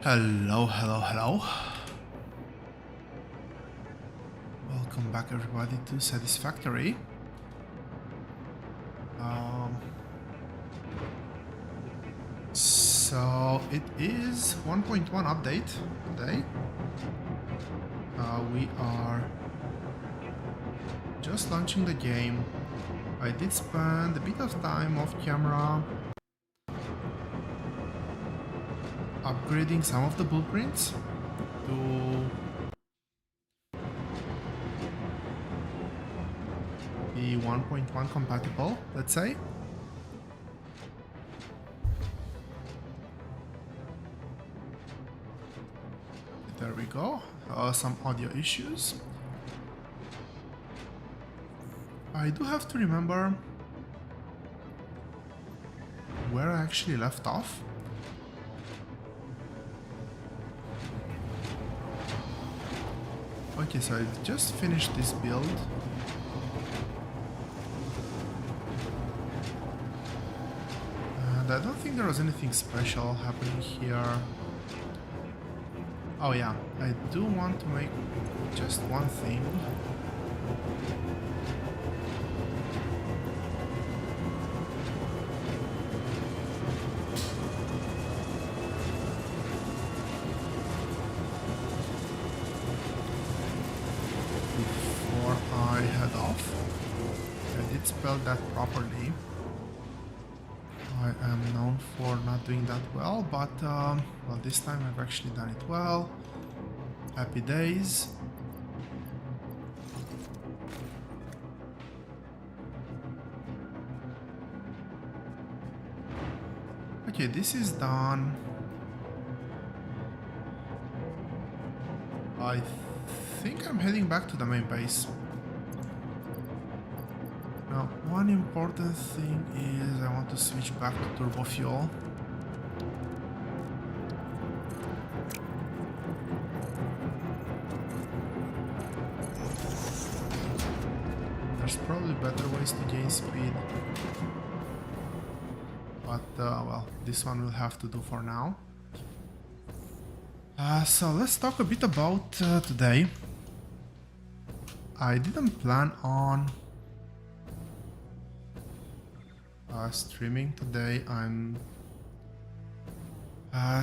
Hello, hello, hello. Welcome back everybody to Satisfactory. So it is 1.1 update today. We are just launching the game. I did spend a bit of time off camera upgrading some of the blueprints to be 1.1 compatible, let's say. There we go. Some audio issues. I do have to remember where I actually left off. Okay, so I just finished this build. And I don't think there was anything special happening here. Oh yeah, I do want to make just one thing. Before I head off, I did spell that properly. I am known for not doing that well, but well, this time I've actually done it well. Happy days. Okay, this is done. I think I'm heading back to the main base. Now, one important thing is I want to switch back to turbo fuel. There's probably better ways to gain speed. But, well, this one will have to do for now. So let's talk a bit about today. I didn't plan on streaming today. I'm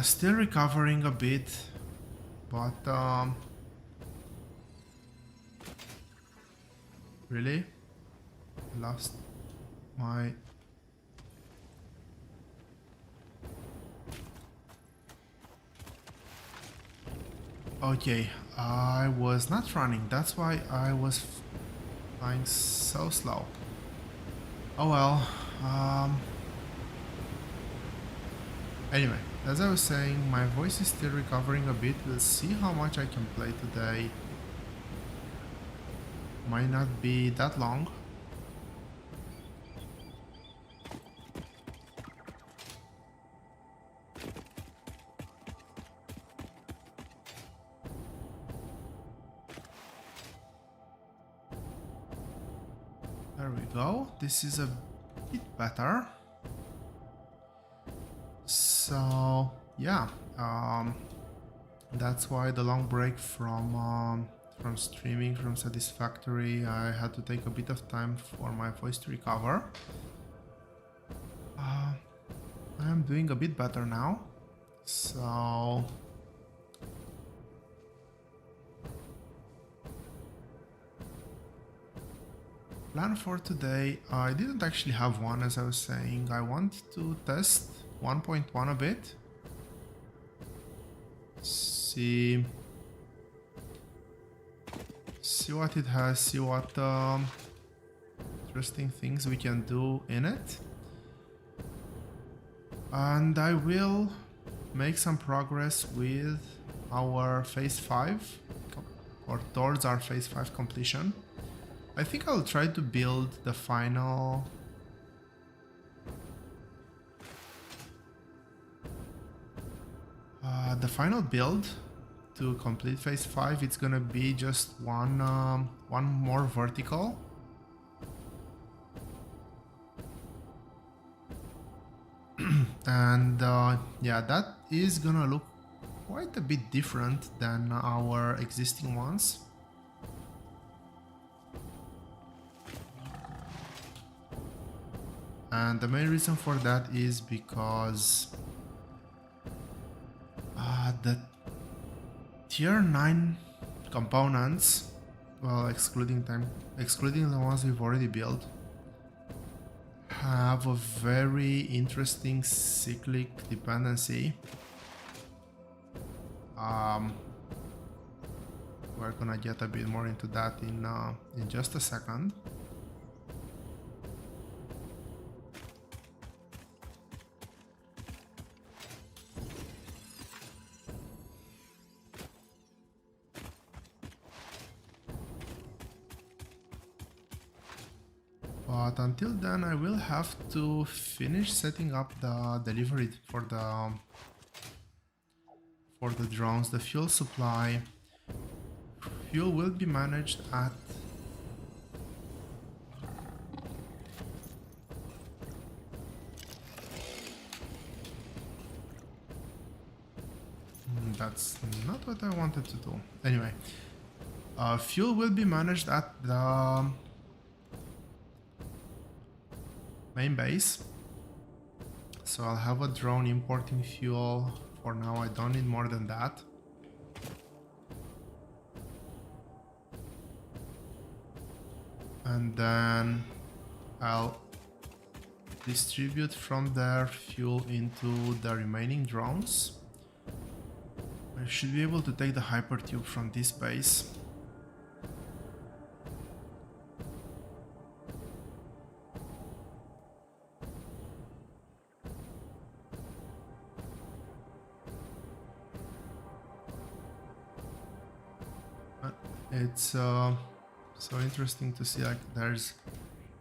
still recovering a bit, but really lost my okay, I was not running, that's why I was flying so slow. Oh well. Anyway, as I was saying, my voice is still recovering a bit. We'll see how much I can play today. Might not be that long. There we go. This is a bit better. So yeah, that's why the long break from streaming from Satisfactory. I had to take a bit of time for my voice to recover. I am doing a bit better now, so plan for today. I didn't actually have one, as I was saying. I want to test 1.1 a bit. See what it has, see what interesting things we can do in it. And I will make some progress with our phase 5, or towards our phase 5 completion. I think I'll try to build the final build to complete phase 5. It's gonna be just one more vertical. And yeah, that is gonna look quite a bit different than our existing ones. And the main reason for that is because the tier 9 components, well, excluding the ones we've already built, have a very interesting cyclic dependency. We're gonna get a bit more into that in just a second. But until then, I will have to finish setting up the delivery for the drones, the fuel supply. Fuel will be managed at that's not what I wanted to do. Anyway, fuel will be managed at the main base. So I'll have a drone importing fuel. For now, I don't need more than that. And then I'll distribute from there fuel into the remaining drones. I should be able to take the hypertube from this base. It's so interesting to see, like, there's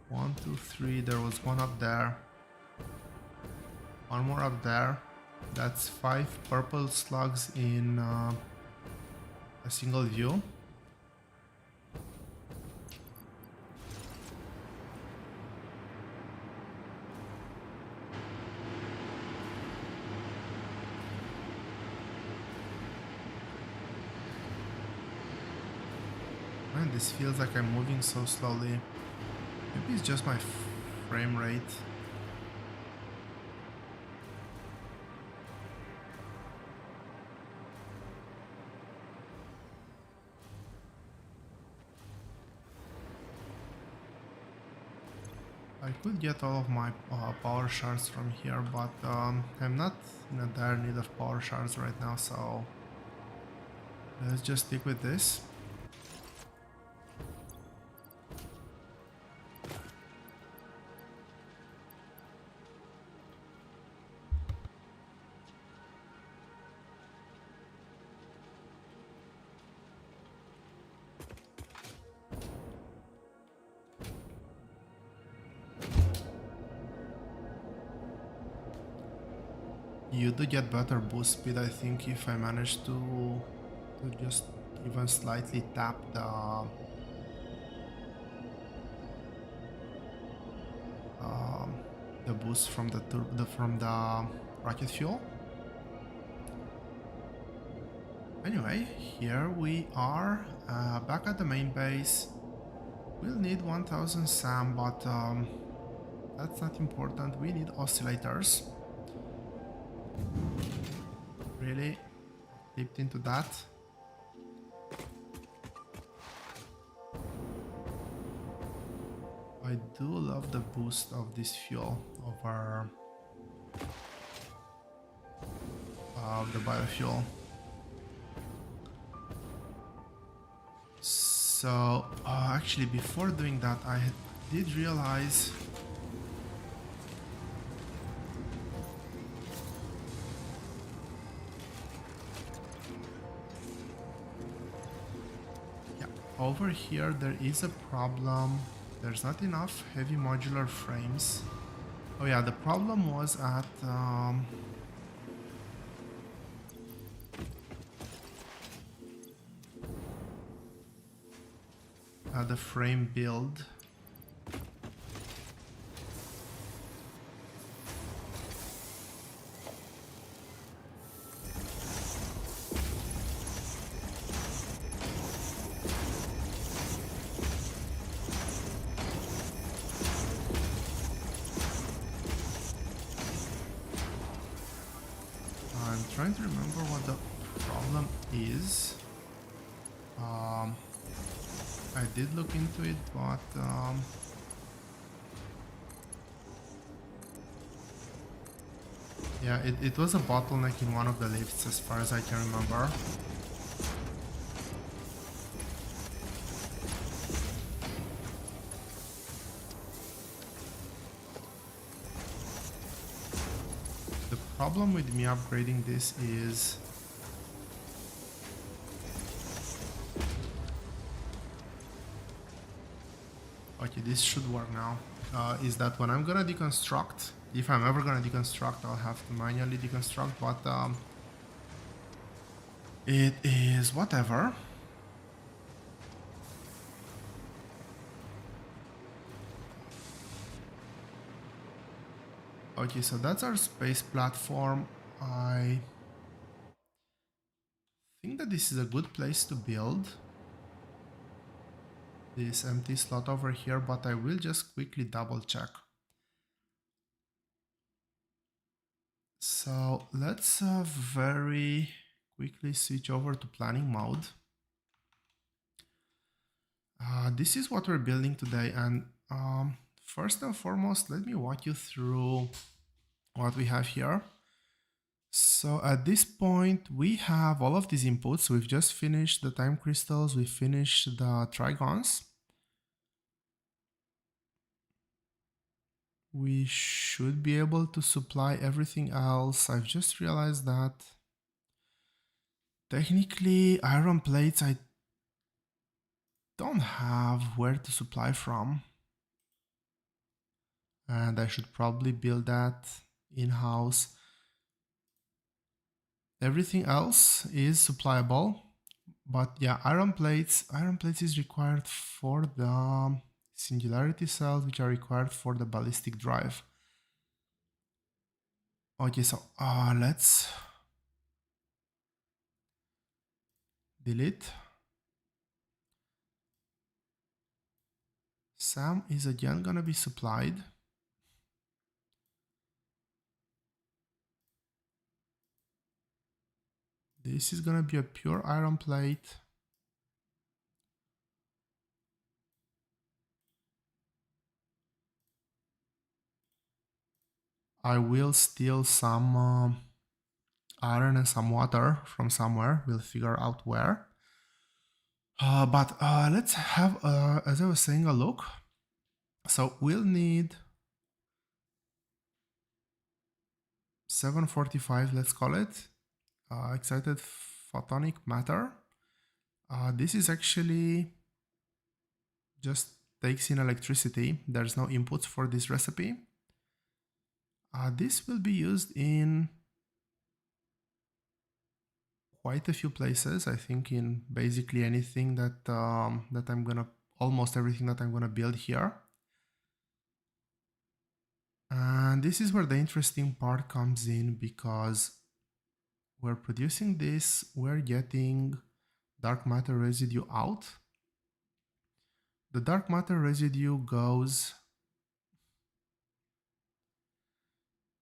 1, 2, 3, there was one up there, one more up there. That's 5 purple slugs in a single view. Man, this feels like I'm moving so slowly. Maybe it's just my frame rate. I could get all of my power shards from here, but I'm not in a dire need of power shards right now, so let's just stick with this. You do get better boost speed, I think, if I manage to just even slightly tap the boost from the rocket fuel. Anyway, here we are back at the main base. We'll need 1000 SAM, but that's not important. We need oscillators. Really dipped into that. I do love the boost of this fuel over the biofuel. So actually, before doing that, I did realize over here there is a problem. There's not enough heavy modular frames. Oh yeah, the problem was at the frame build. I'm trying to remember what the problem is. I did look into it, but yeah, it was a bottleneck in one of the lifts as far as I can remember. The problem with me upgrading this is okay, this should work now. Is that when I'm gonna deconstruct, if I'm ever gonna deconstruct, I'll have to manually deconstruct, but it is whatever. Okay, so that's our space platform. I think that this is a good place to build this empty slot over here, but I will just quickly double check. So let's very quickly switch over to planning mode. This is what we're building today, and first and foremost, let me walk you through what we have here. So at this point, we have all of these inputs. We've just finished the time crystals, we finished the trigons. We should be able to supply everything else. I've just realized that technically iron plates I don't have where to supply from. And I should probably build that in-house. Everything else is supplyable, but yeah, iron plates is required for the singularity cells, which are required for the ballistic drive. Okay, so let's delete. Sam is again gonna be supplied. This is gonna be a pure iron plate. I will steal some iron and some water from somewhere. We'll figure out where. But let's have, as I was saying, a look. So we'll need 745, let's call it, excited photonic matter. This is actually just takes in electricity. There's no inputs for this recipe. This will be used in quite a few places. I think in basically anything that that I'm gonna, almost everything that I'm gonna build here. And this is where the interesting part comes in, because we're producing this, we're getting dark matter residue out. The dark matter residue goes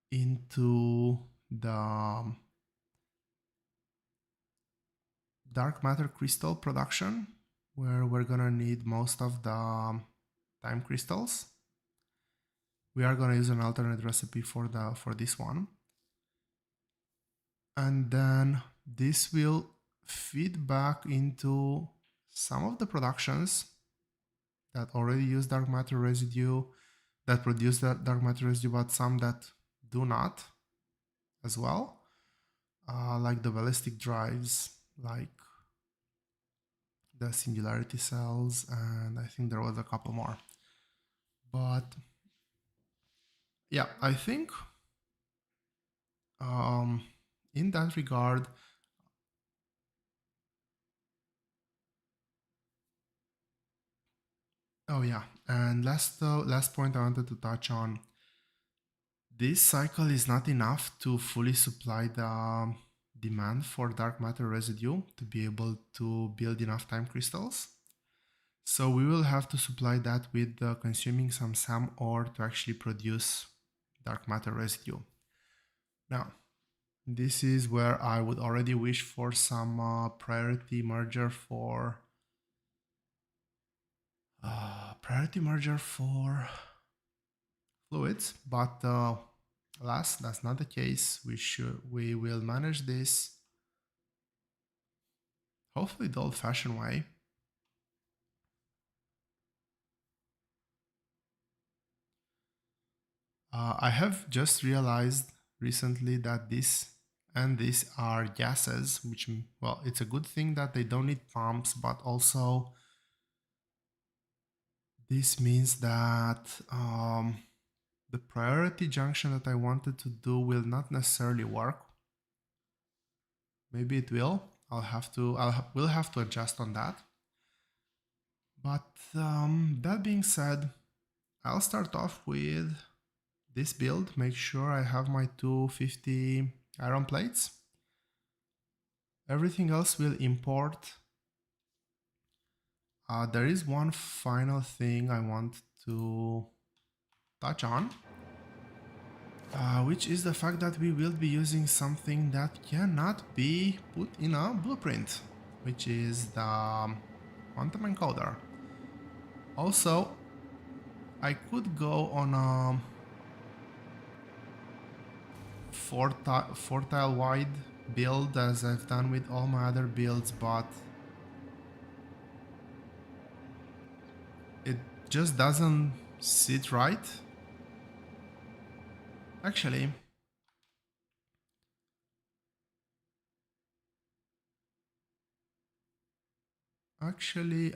into the dark matter crystal production, where we're gonna need most of the time crystals. We are gonna use an alternate recipe for this one. And then this will feed back into some of the productions that already use dark matter residue, that produce that dark matter residue, but some that do not as well, like the ballistic drives, like the singularity cells, and I think there was a couple more. But yeah, I think in that regard, oh yeah, and last point I wanted to touch on, this cycle is not enough to fully supply the demand for dark matter residue to be able to build enough time crystals. So we will have to supply that with consuming some SAM ore to actually produce dark matter residue. Now, This is where I would already wish for some priority merger for fluids, but alas, that's not the case. We will manage this hopefully the old-fashioned way. I have just realized recently that this and this are gases, which, well, it's a good thing that they don't need pumps, but also this means that the priority junction that I wanted to do will not necessarily work. Maybe it will. We'll have to adjust on that. But that being said, I'll start off with this build. Make sure I have my 250 iron plates. Everything else will import. There is one final thing I want to touch on, which is the fact that we will be using something that cannot be put in a blueprint, which is the quantum encoder. Also, I could go on a four tile wide build as I've done with all my other builds, but it just doesn't sit right. Actually,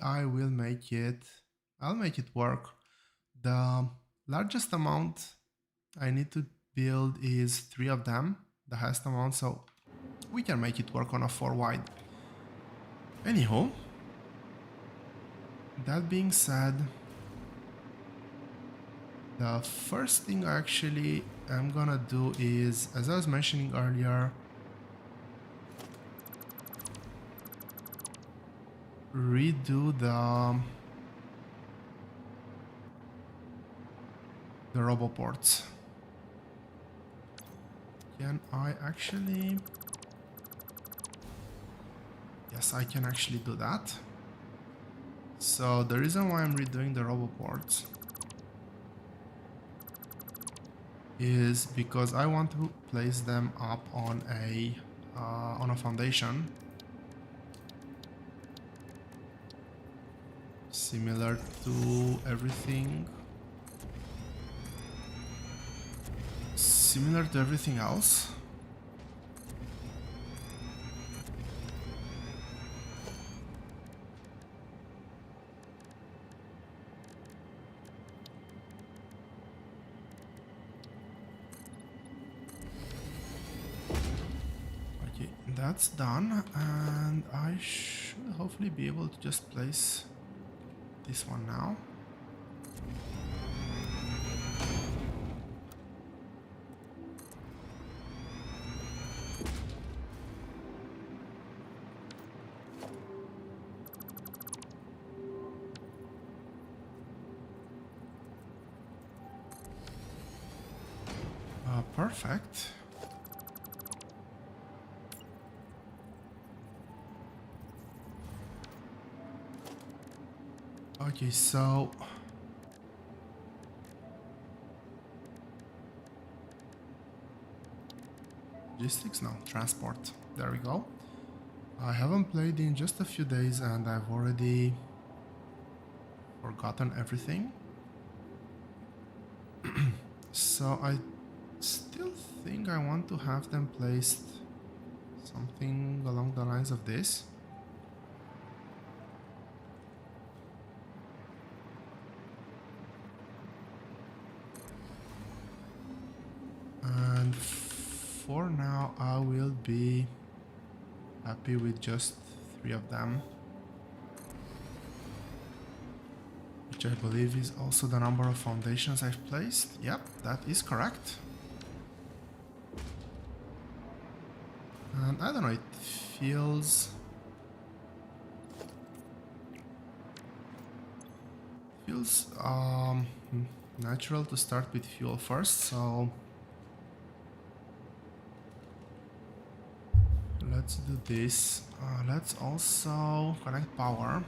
I will make it. I'll make it work. The largest amount I need to build is 3 of them, the highest amount, so we can make it work on a 4 wide. Anyhow, that being said, the first thing I actually am gonna do is, as I was mentioning earlier, redo the roboports. Can I actually... Yes, I can actually do that. So the reason why I'm redoing the roboports is because I want to place them up on a foundation similar to everything else. Okay, that's done, and I should hopefully be able to just place this one now. Perfect. Okay, so logistics, no, transport. There we go. I haven't played in just a few days and I've already forgotten everything. So I still think I want to have them placed something along the lines of this. And for now, I will be happy with just 3 of them, which I believe is also the number of foundations I've placed. Yep, that is correct. And I don't know, it feels natural to start with fuel first, so Let's do this. Let's also connect power.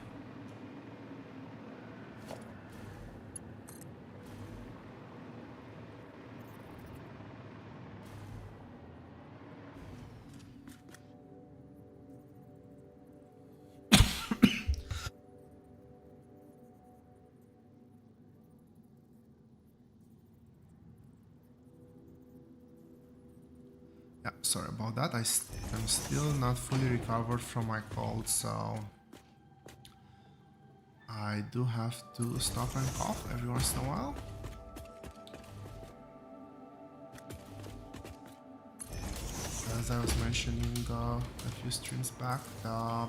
Yeah, sorry about that. I'm still not fully recovered from my cold, so I do have to stop and cough every once in a while. As I was mentioning a few streams back, the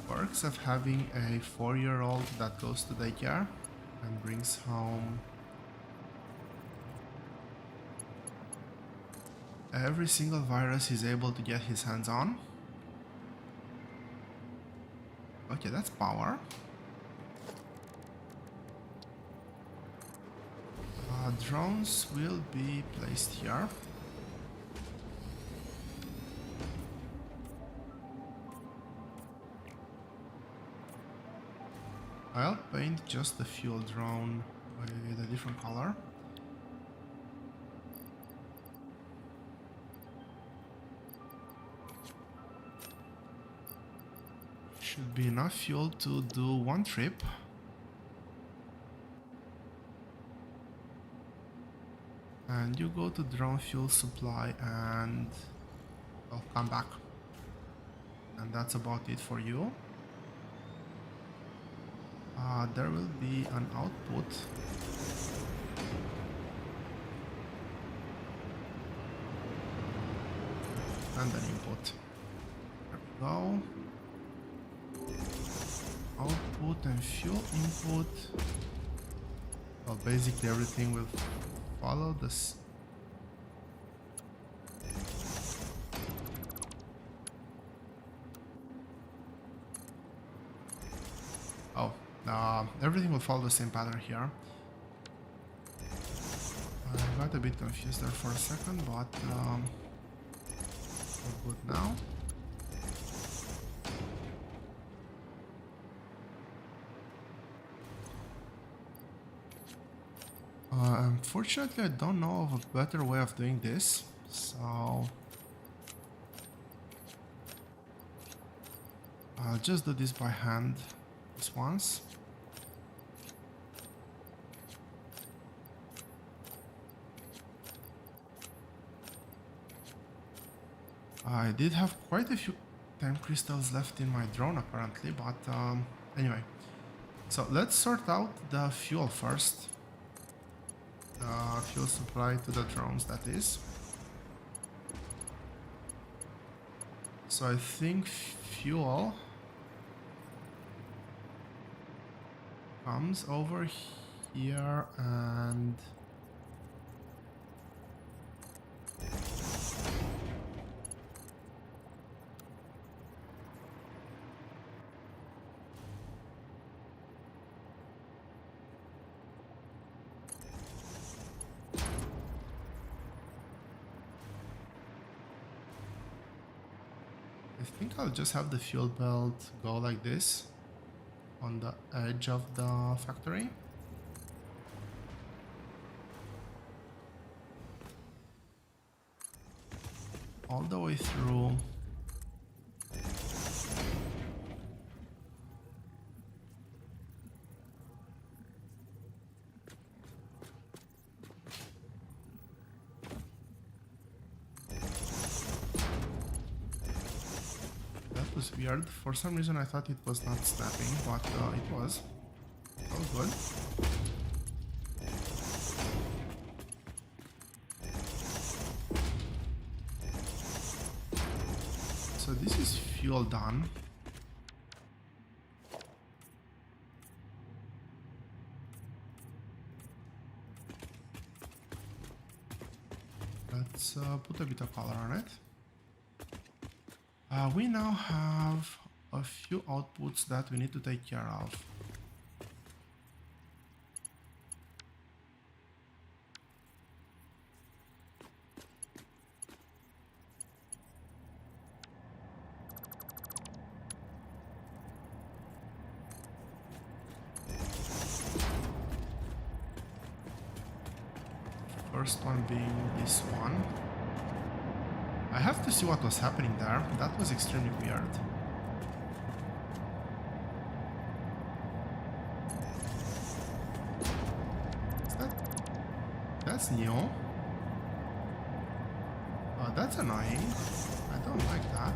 perks of having a 4-year-old that goes to daycare and brings home every single virus he's able to get his hands on. Okay, that's power. Drones will be placed here. I'll paint just the fuel drone with a different color. Should be enough fuel to do one trip. And you go to drone fuel supply and I'll come back. And that's about it for you. There will be an output. And an input. There we go. Output and fuel input. Well, basically everything will follow this. Oh, everything will follow the same pattern here. I got a bit confused there for a second, but we're good now. Unfortunately, I don't know of a better way of doing this, so I'll just do this by hand this once. I did have quite a few time crystals left in my drone apparently, but anyway. So let's sort out the fuel first. The fuel supply to the drones, that is. So I think fuel comes over here and I think I'll just have the fuel belt go like this on the edge of the factory. All the way through. That was weird. For some reason I thought it was not snapping, but it was. Oh, good. So this is fuel done. Let's put a bit of color on it. We now have a few outputs that we need to take care of. first one being this one. I have to see what was happening there. That was extremely weird. Is that... That's new. Oh, that's annoying. I don't like that.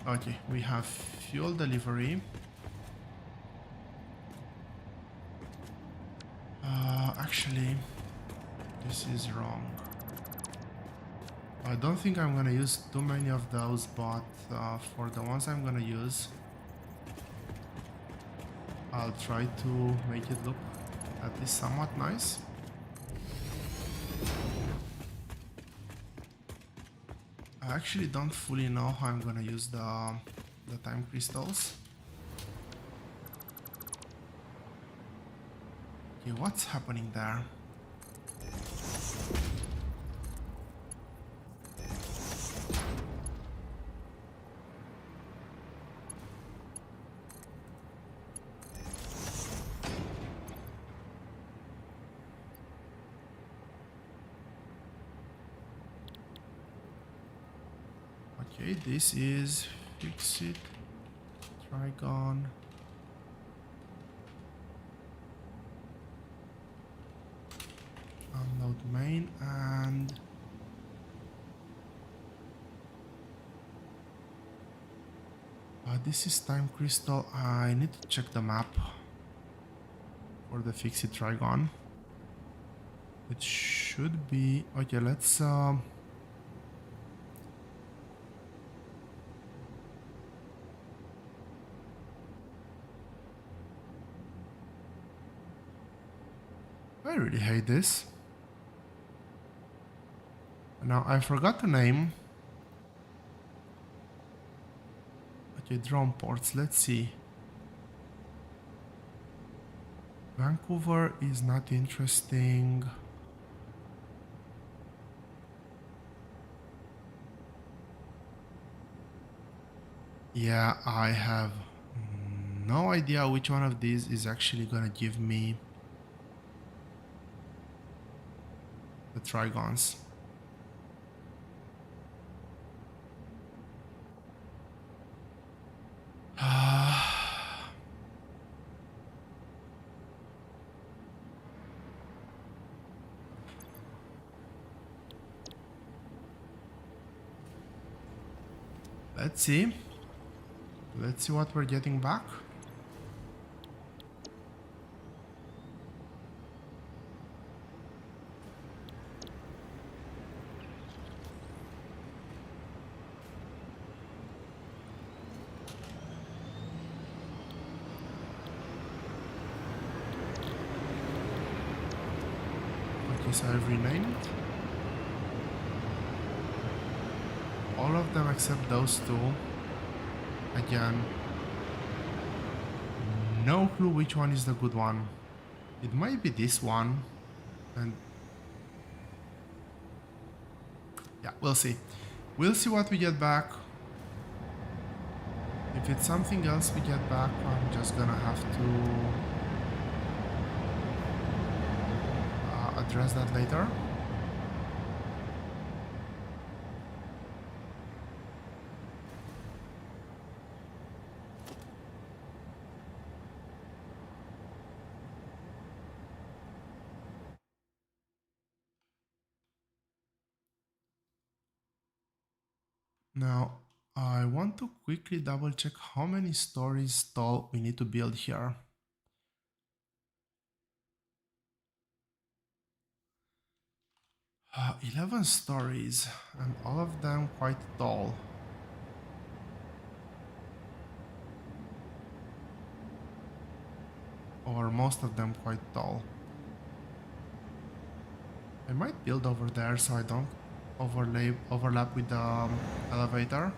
Okay, we have fuel delivery. Actually, this is wrong. I don't think I'm gonna use too many of those, but for the ones I'm gonna use, I'll try to make it look at least somewhat nice. I actually don't fully know how I'm gonna use the time crystals. Okay, what's happening there? Okay, this is fix it, Trigon. Unload main and this is time crystal. I need to check the map for the fix it Trigon. It should be okay. Let's I really hate this. Now I forgot the name. Okay, drone ports. Let's see. Vancouver is not interesting. Yeah, I have no idea which one of these is actually gonna give me the Trigons. Let's see. Let's see what we're getting back. Okay, so I've renamed all of them except those two. Again, no clue which one is the good one. It might be this one, and yeah, we'll see. We'll see what we get back. If it's something else we get back, I'm just gonna have to address that later. Now, I want to quickly double check how many stories tall we need to build here. 11 stories, and all of them quite tall. Or most of them quite tall. I might build over there so I don't overlap with the elevator.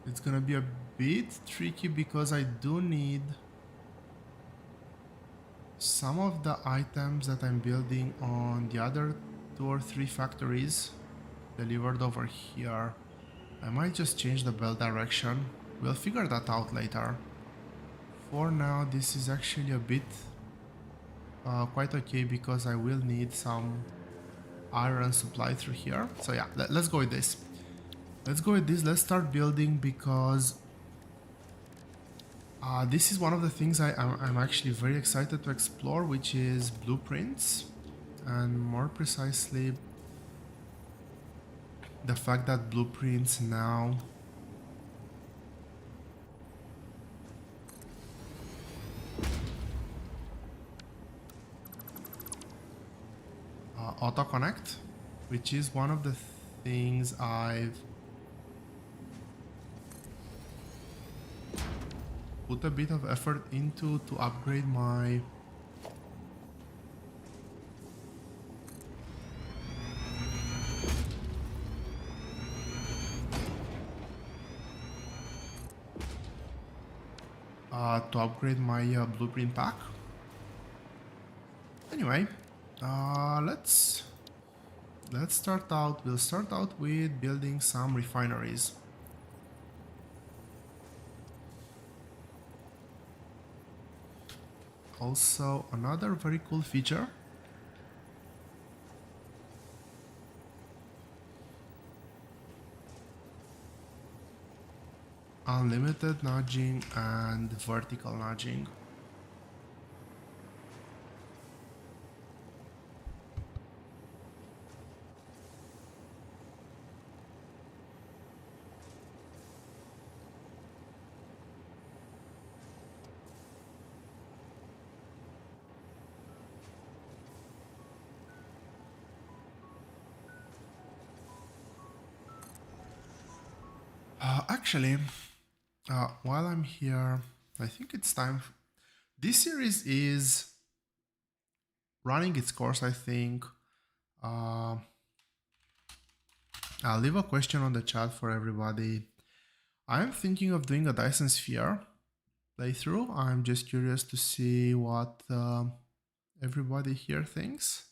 It's gonna be a bit tricky because I do need some of the items that I'm building on the other 2 or 3 factories delivered over here. I might just change the belt direction. We'll figure that out later. For now, this is actually a bit quite okay because I will need some iron supply through here. So yeah, let's go with this. Let's go with this. Let's start building because this is one of the things I'm actually very excited to explore, which is blueprints, and more precisely the fact that blueprints now auto-connect, which is one of the things I've put a bit of effort into to upgrade my blueprint pack. Anyway, let's start out. We'll start out with building some refineries. Also, another very cool feature, unlimited nudging and vertical nudging. Actually, while I'm here, I think it's time. This series is running its course, I think. I'll leave a question on the chat for everybody. I'm thinking of doing a Dyson Sphere playthrough. I'm just curious to see what everybody here thinks.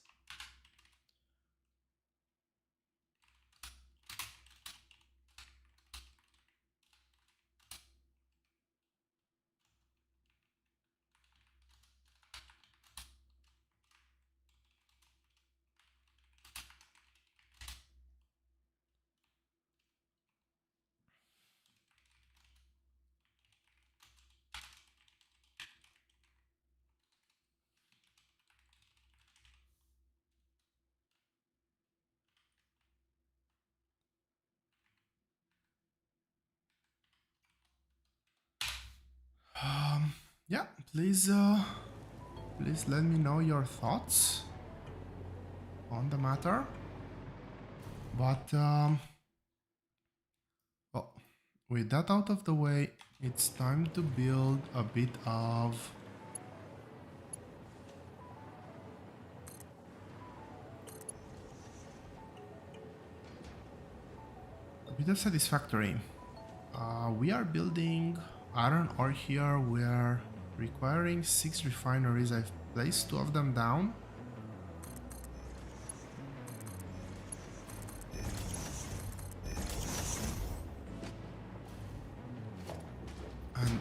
Yeah, please let me know your thoughts on the matter. But well, with that out of the way, it's time to build a bit of Satisfactory. We are building iron ore here. We are requiring 6 refineries. I've placed 2 of them down. And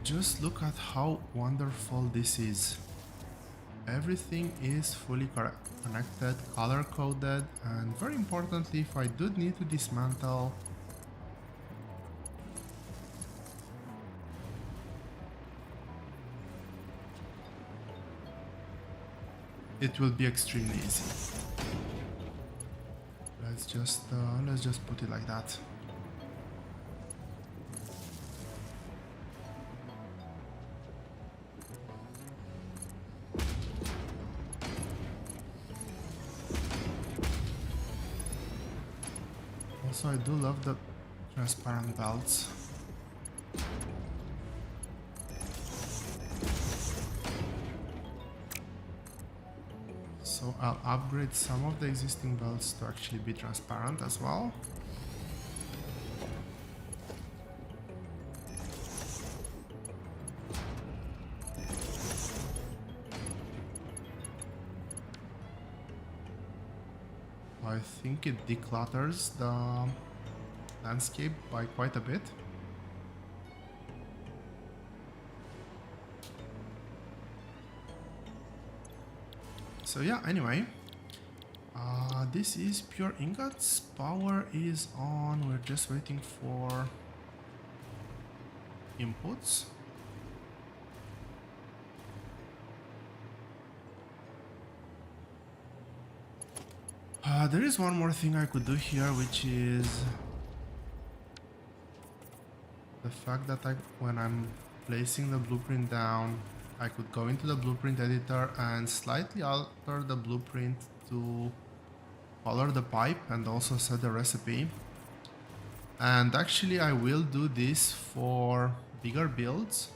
just look at how wonderful this is. Everything is fully connected, color coded, and very importantly, if I do need to dismantle it will be extremely easy. Let's just put it like that. Also, I do love the transparent belts. So I'll upgrade some of the existing belts to actually be transparent as well. I think it declutters the landscape by quite a bit. So yeah, anyway, this is pure ingots. Power is on. We're just waiting for inputs. There is one more thing I could do here, which is the fact that when I'm placing the blueprint down, I could go into the blueprint editor and slightly alter the blueprint to color the pipe and also set the recipe. And actually I will do this for bigger builds.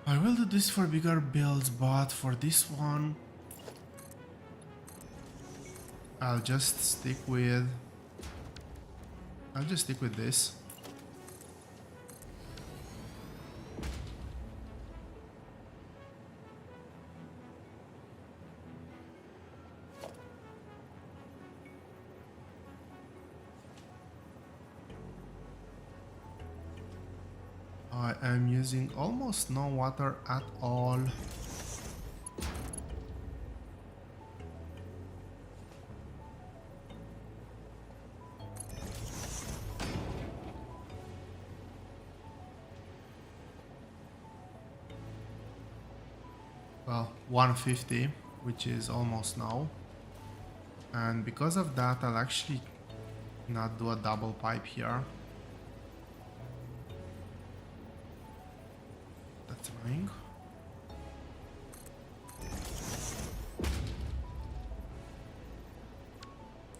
I will do this for bigger builds, but for this one I'll just stick with this. I am using almost no water at all. Well, 150, which is almost no. And because of that, I'll actually not do a double pipe here. That's annoying.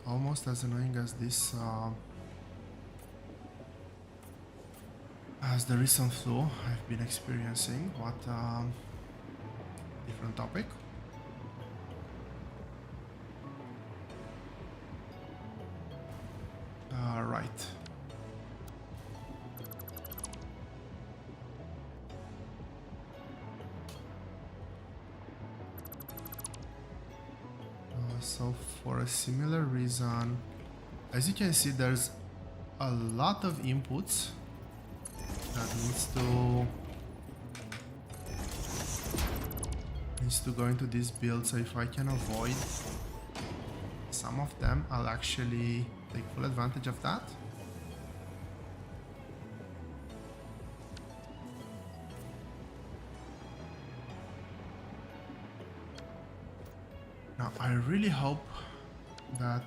Almost as annoying as this, as the recent flu I've been experiencing, but different topic. Right. So for a similar reason, as you can see, there's a lot of inputs that needs to go into this build. So if I can avoid some of them, I'll actually take full advantage of that. Now I really hope that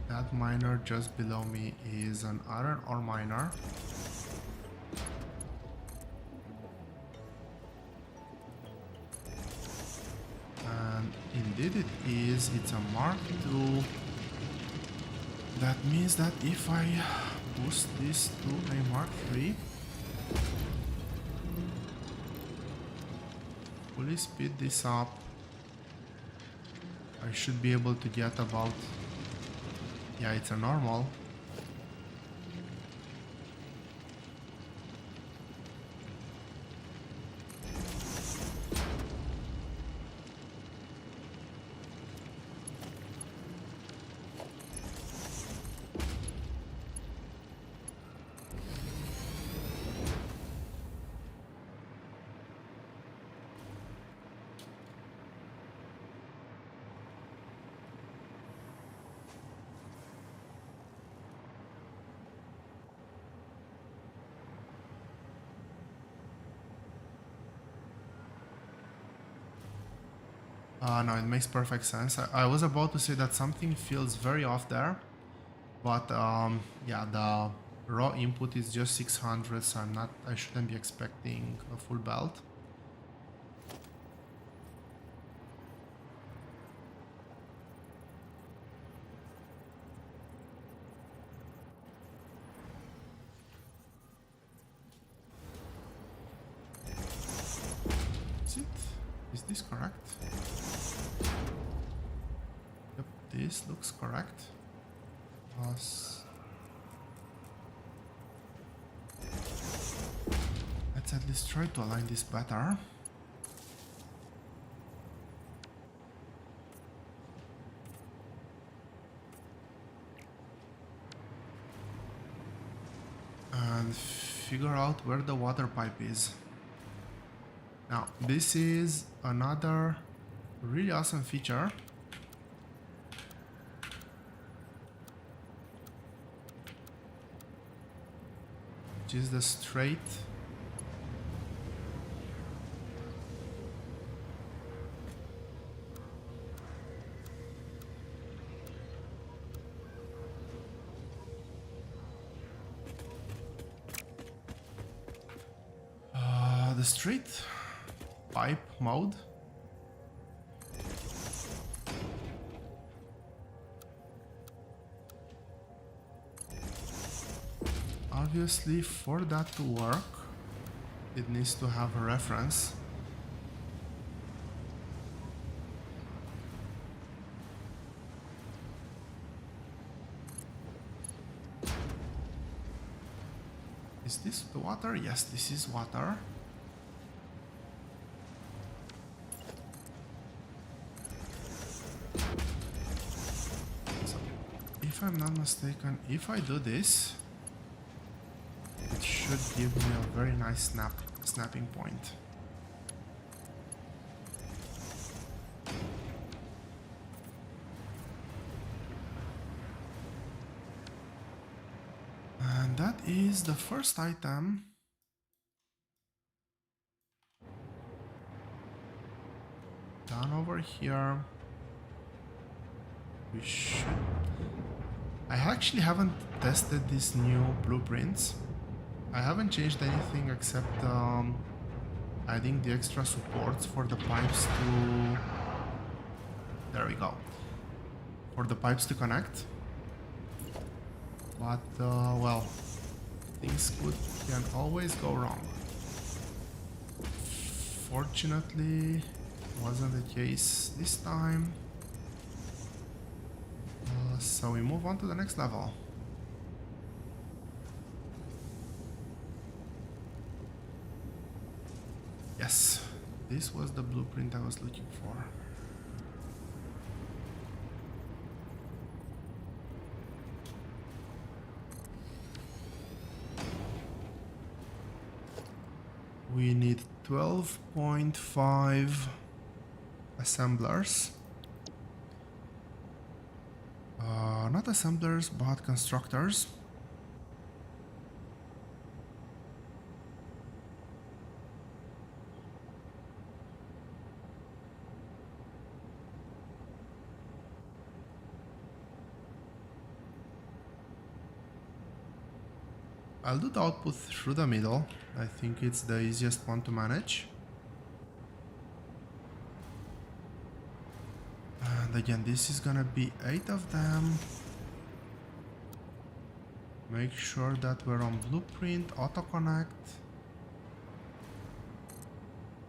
that miner just below me is an iron ore miner. And indeed it is. It's a Mark II. That means that if I boost this to a Mark III, fully speed this up, I should be able to get about, yeah, it's a normal. No, it makes perfect sense. I was about to say that something feels very off there, but yeah, the raw input is just 600, so I shouldn't be expecting a full belt. this correct? Yep, this looks correct. Let's at least try to align this better. And figure out where the water pipe is. Now, this is another really awesome feature. Which is the straight pipe mode. Obviously, for that to work, it needs to have a reference. Is this the water? Yes, this is water. So, if I'm not mistaken, if I do this, it should give me a very nice snapping point. And that is the first item. Down over here. We should... I actually haven't tested these new blueprints. I haven't changed anything except adding the extra supports for the pipes to... There we go. For the pipes to connect. But, well, things can always go wrong. Fortunately, wasn't the case this time. So we move on to the next level. Yes, this was the blueprint I was looking for. We need 12.5 assemblers. Not assemblers, but constructors. I'll do the output through the middle. I think it's the easiest one to manage. And again, this is gonna be 8 of them. Make sure that we're on blueprint, auto connect.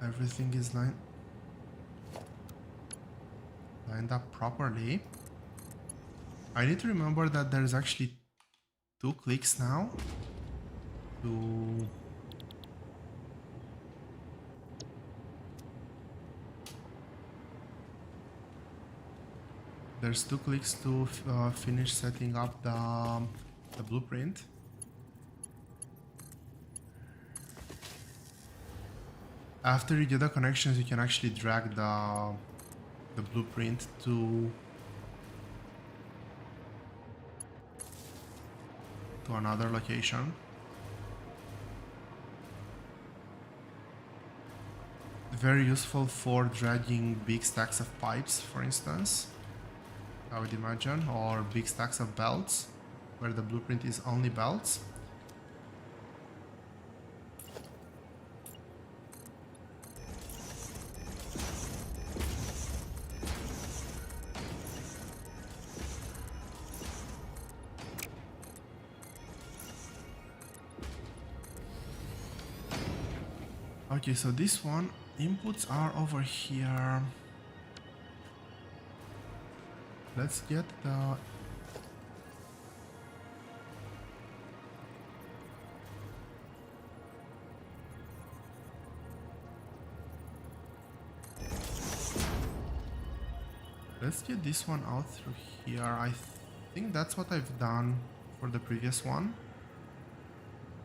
Everything is lined up properly. I need to remember that there's actually 2 clicks now. There's 2 clicks to finish setting up the blueprint. After you get the connections, you can actually drag the blueprint to another location. Very useful for dragging big stacks of pipes, for instance, I would imagine, or big stacks of belts, where the blueprint is only belts. Okay, so this one inputs are over here. Let's get the... Let's get this one out through here. I think that's what I've done for the previous one.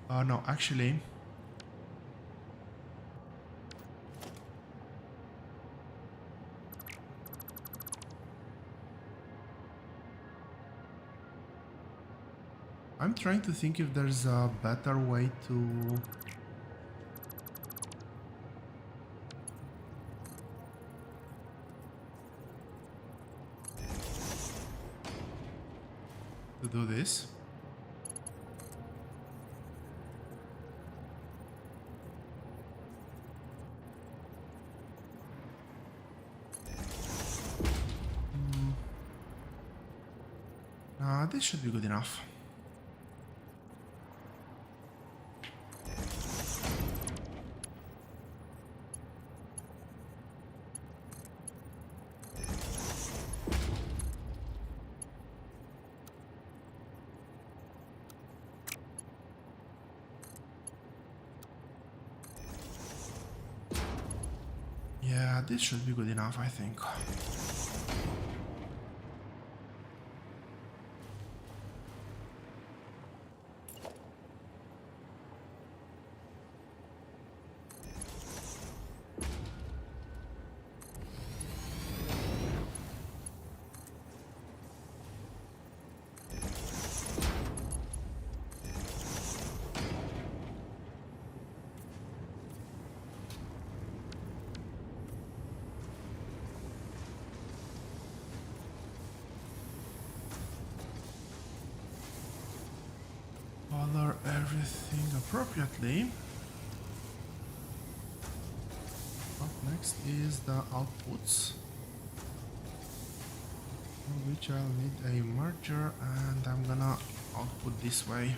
No, actually... I'm trying to think if there's a better way to... do this. This should be good enough. Yeah, this should be good enough, I think. Color everything appropriately. Up next is the outputs, for which I'll need a merger, and I'm gonna output this way.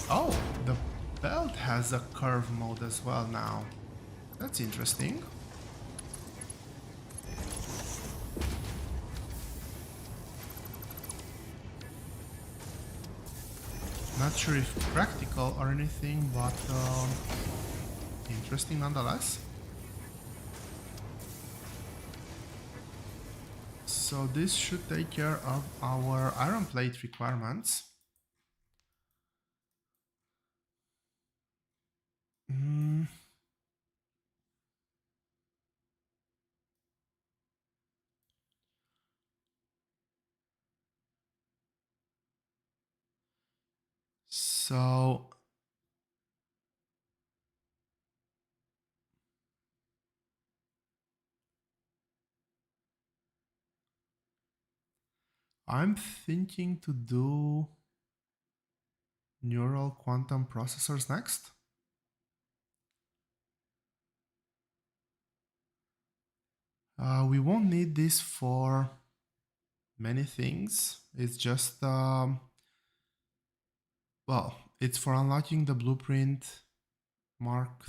Oh, the belt has a curve mode as well now. That's interesting. Not sure if practical or anything, but interesting nonetheless. So this should take care of our iron plate requirements. So I'm thinking to do neural quantum processors next. We won't need this for many things. It's just, well, it's for unlocking the blueprint Mark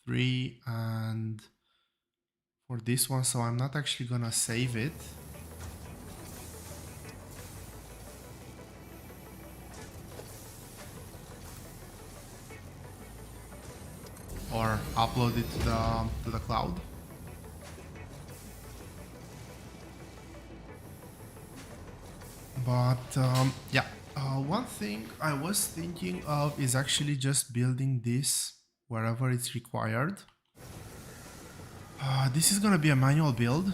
III and for this one, so I'm not actually gonna save it. Or upload it to the cloud. But yeah, one thing I was thinking of is actually just building this wherever it's required. This is gonna be a manual build.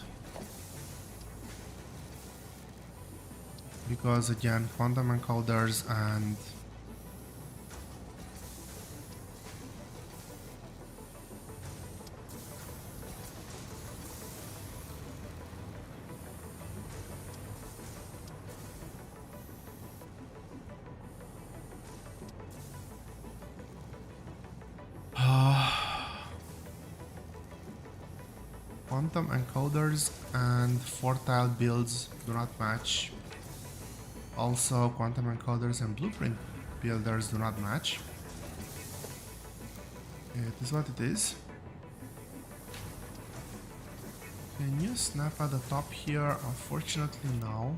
Because again, quantum encoders and quantum encoders and 4-tile builds do not match. Also, quantum encoders and blueprint builders do not match. It is what it is. Can you snap at the top here? Unfortunately, no.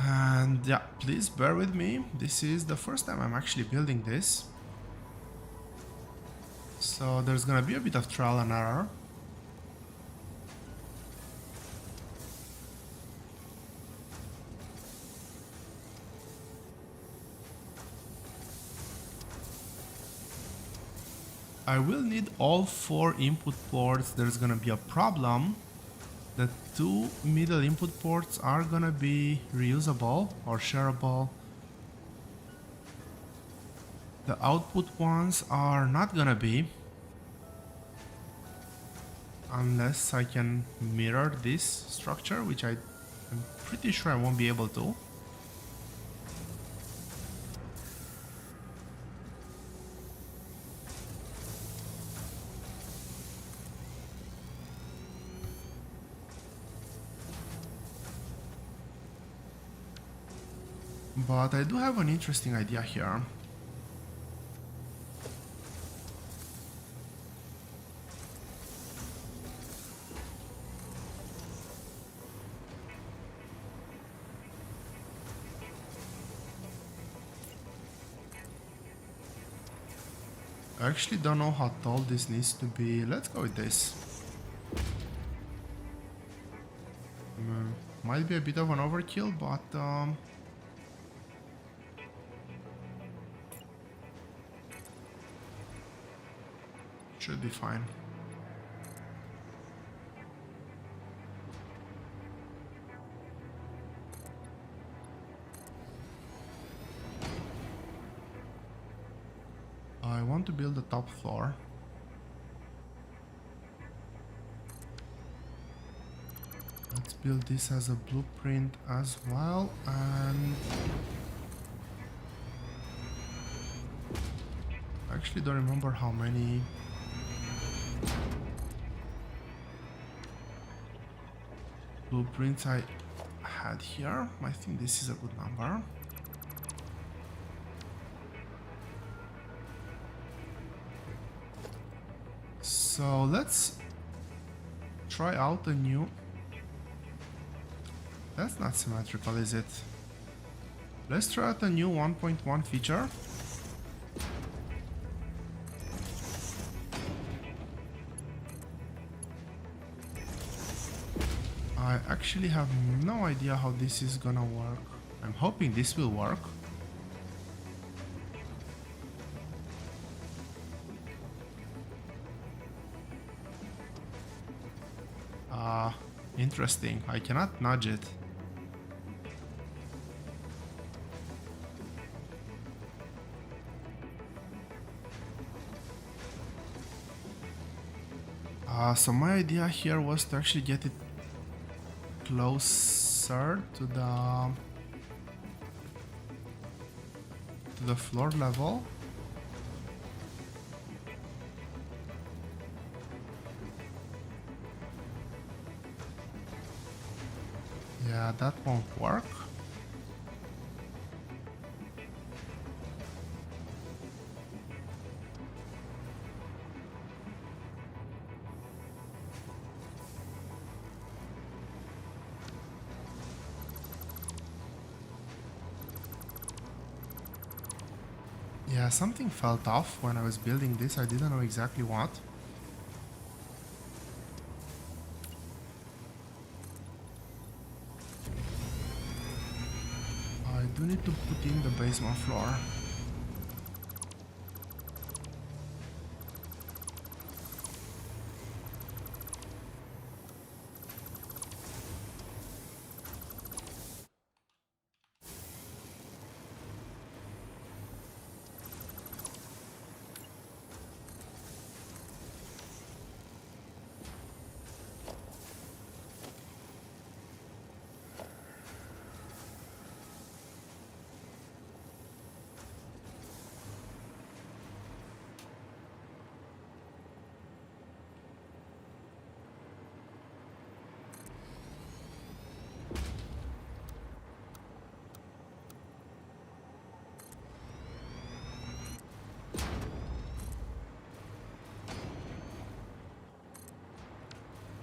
And yeah, please bear with me. This is the first time I'm actually building this. So there's gonna be a bit of trial and error. I will need all 4 input ports. There's gonna be a problem. The 2 middle input ports are gonna be reusable or shareable. The output ones are not gonna be, unless I can mirror this structure, which I'm pretty sure I won't be able to. But I do have an interesting idea here. I actually don't know how tall this needs to be. Let's go with this. Might be a bit of an overkill, but should be fine. I want to build the top floor. Let's build this as a blueprint as well, and I actually don't remember how many blueprints I had here. I think this is a good number. So let's try out a new... That's not symmetrical, is it? Let's try out a new 1.1 feature. I actually have no idea how this is gonna work. I'm hoping this will work. Interesting. I cannot nudge it. So my idea here was to actually get it closer to the floor level. Yeah, that won't work. Yeah, something felt off when I was building this. I didn't know exactly what. I do need to put in the basement floor.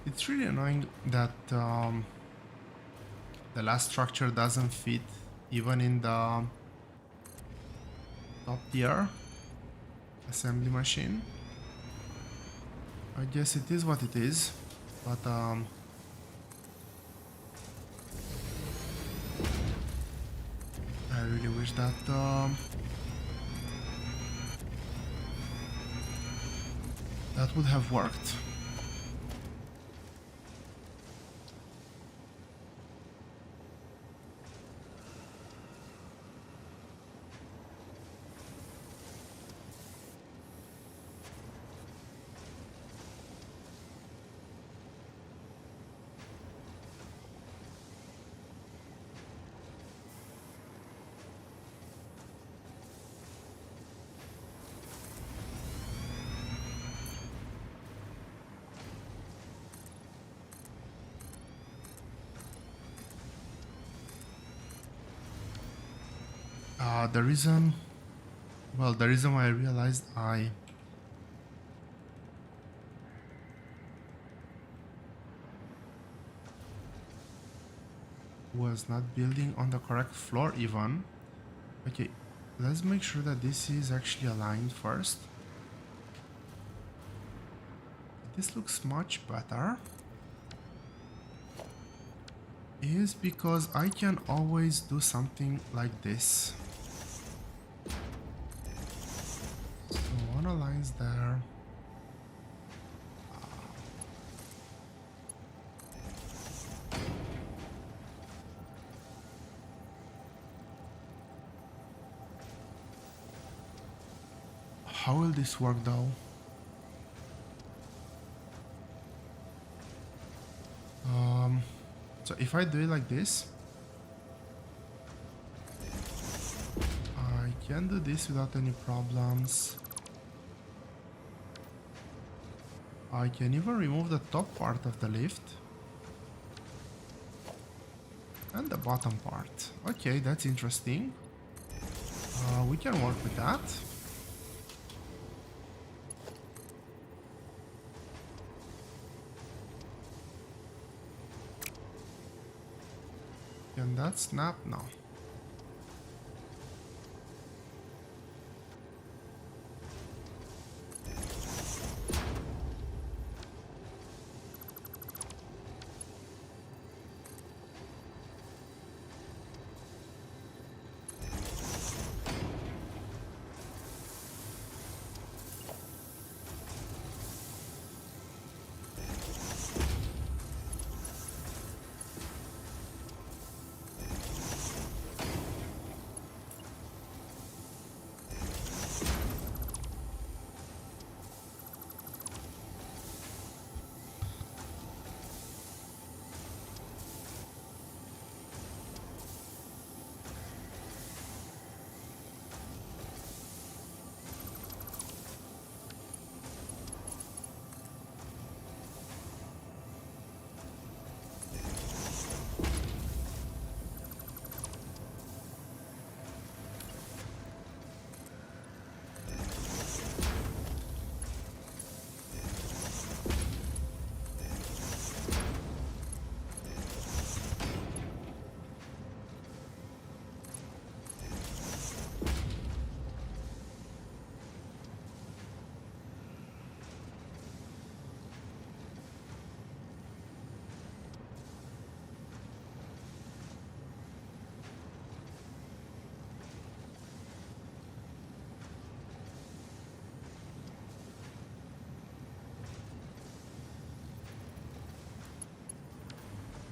It's really annoying that the last structure doesn't fit even in the top tier assembly machine. I guess it is what it is, but I really wish that that would have worked. The reason, well, the reason why I realized I was not building on the correct floor even. Okay, let's make sure that this is actually aligned first. This looks much better. Is because I can always do something like this. So one aligns there. How will this work though? So if I do it like this, I can do this without any problems. I can even remove the top part of the lift and the bottom part. Okay, that's interesting. We can work with that. Can that snap? No.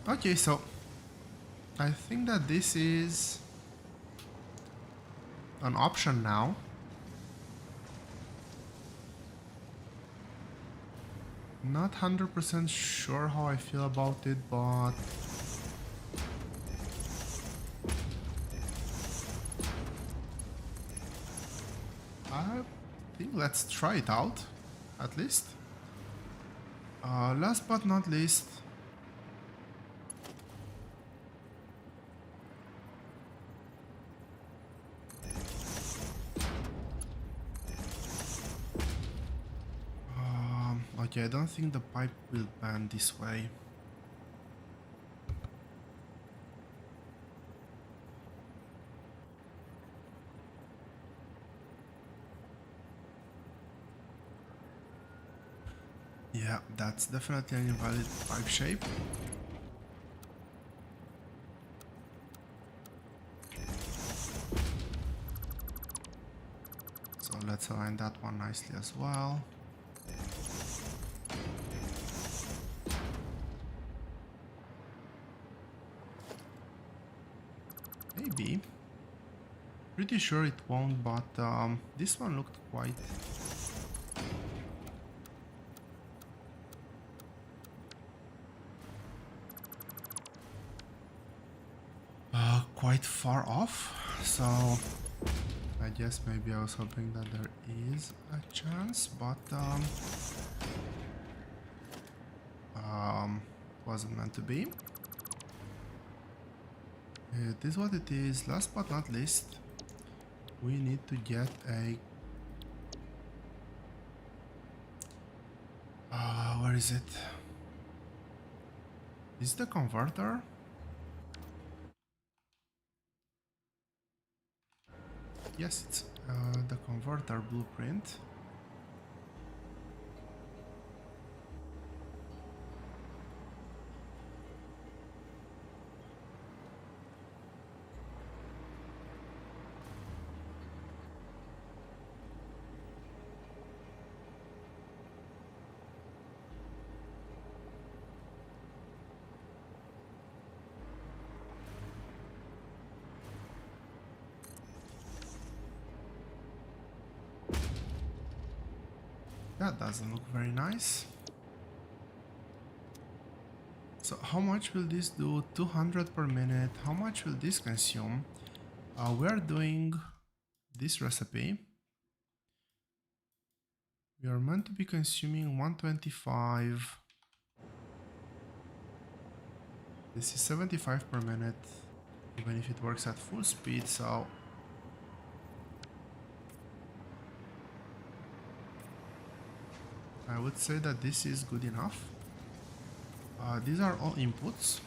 Okay, so I think that this is an option now. Not 100% sure how I feel about it, but I think let's try it out, at least. Last but not least, Okay, I don't think the pipe will bend this way. Yeah, that's definitely an invalid pipe shape. So let's align that one nicely as well. Maybe. Pretty sure it won't, but this one looked quite... quite far off, so I guess maybe I was hoping that there is a chance, but wasn't meant to be. It is what it is. Last but not least, we need to get a... where is it? Is the converter? Yes, it's the converter blueprint. That doesn't look very nice. So how much will this do? 200 per minute. How much will this consume? We're doing this recipe. We are meant to be consuming 125. This is 75 per minute, even if it works at full speed, so... I would say that this is good enough. These are all inputs.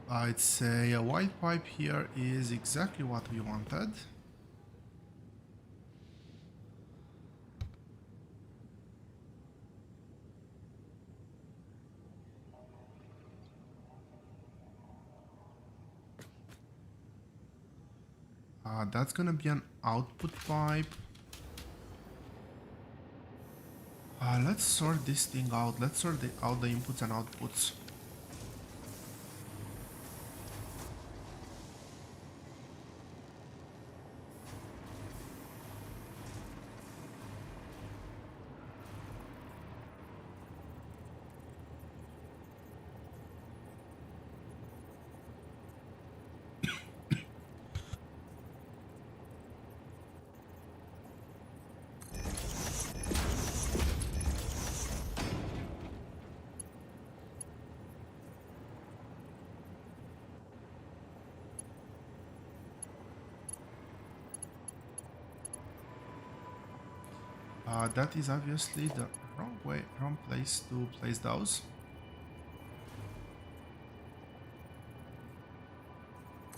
I'd say a white pipe here is exactly what we wanted. That's gonna be an output pipe. Let's sort this thing out. Let's sort out the inputs and outputs. That is obviously the wrong place to place those.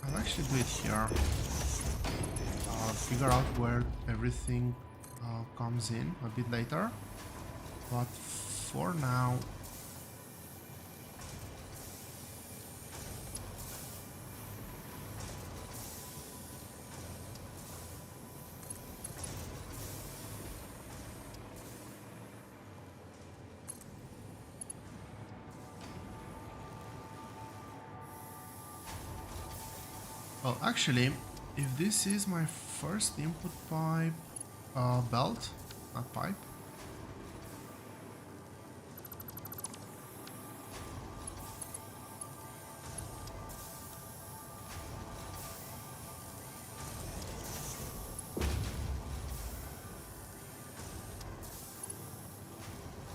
I'll actually do it here. Figure out where everything comes in a bit later. But for now... Well, actually, if this is my first input pipe, belt, not pipe.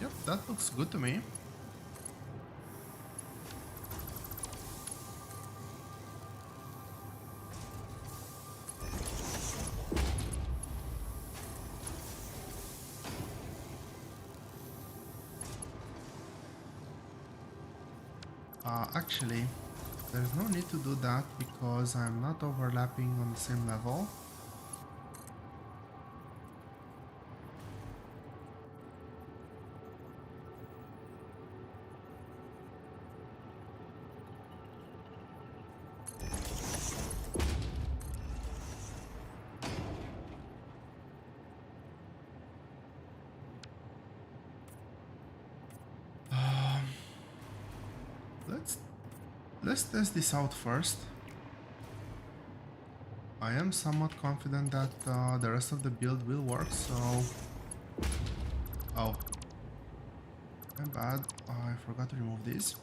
Yep, that looks good to me. Actually, there's no need to do that because I'm not overlapping on the same level. Let's let's test this out first. I am somewhat confident that the rest of the build will work, so... Oh. My bad. I forgot to remove these.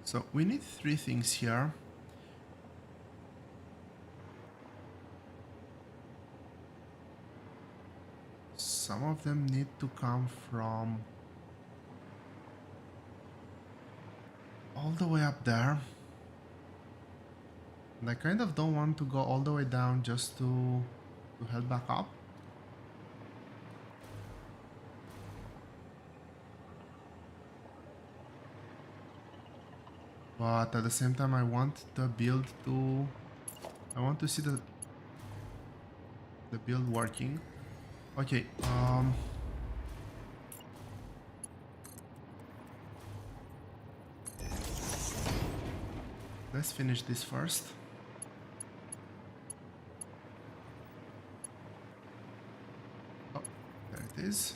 So we need 3 things here. Some of them need to come from all the way up there. And I kind of don't want to go all the way down just to head back up. But at the same time I want the build to... I want to see the build working. Okay, let's finish this first. Oh, there it is.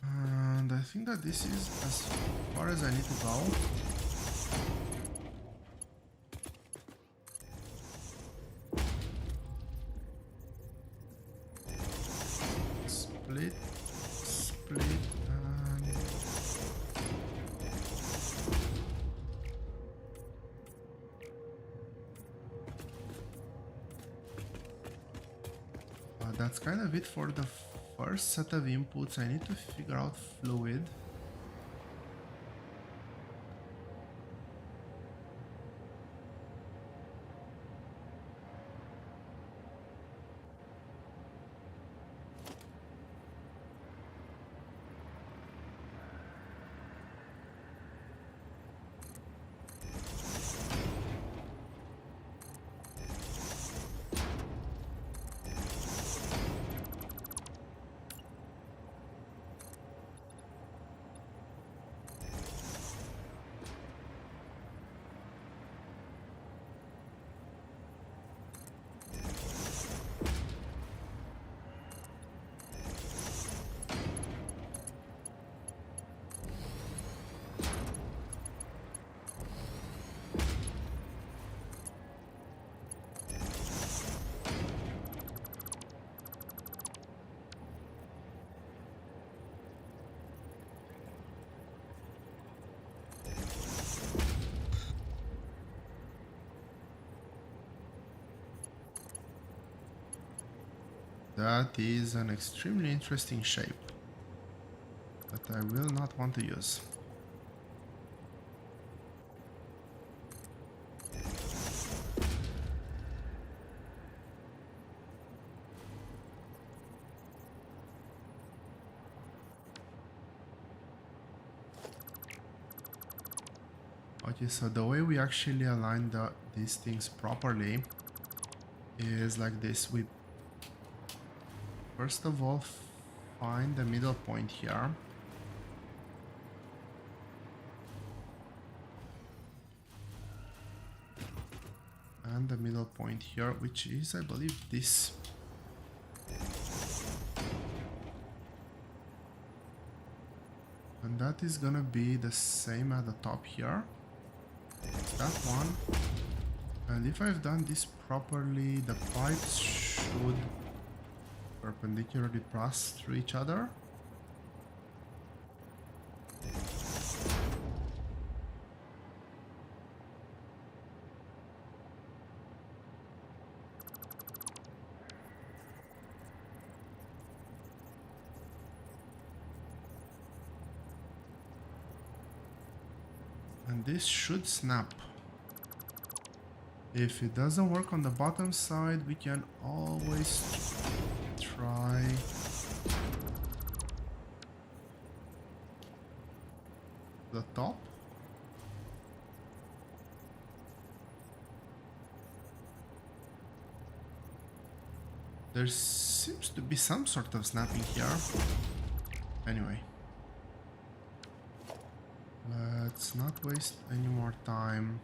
And I think that this is as far as I need to go. Split, split, and... that's kind of it for the first set of inputs. I need to figure out fluid. That is an extremely interesting shape that I will not want to use. Okay, so the way we actually align these things properly is like this. We first of all find the middle point here. And the middle point here, which is, I believe, this. And that is gonna be the same at the top here. That one. And if I've done this properly, the pipes should perpendicularly pass through each other. this should snap. If it doesn't work on the bottom side, we can always try the top. There seems to be some sort of snapping here. Anyway, let's not waste any more time.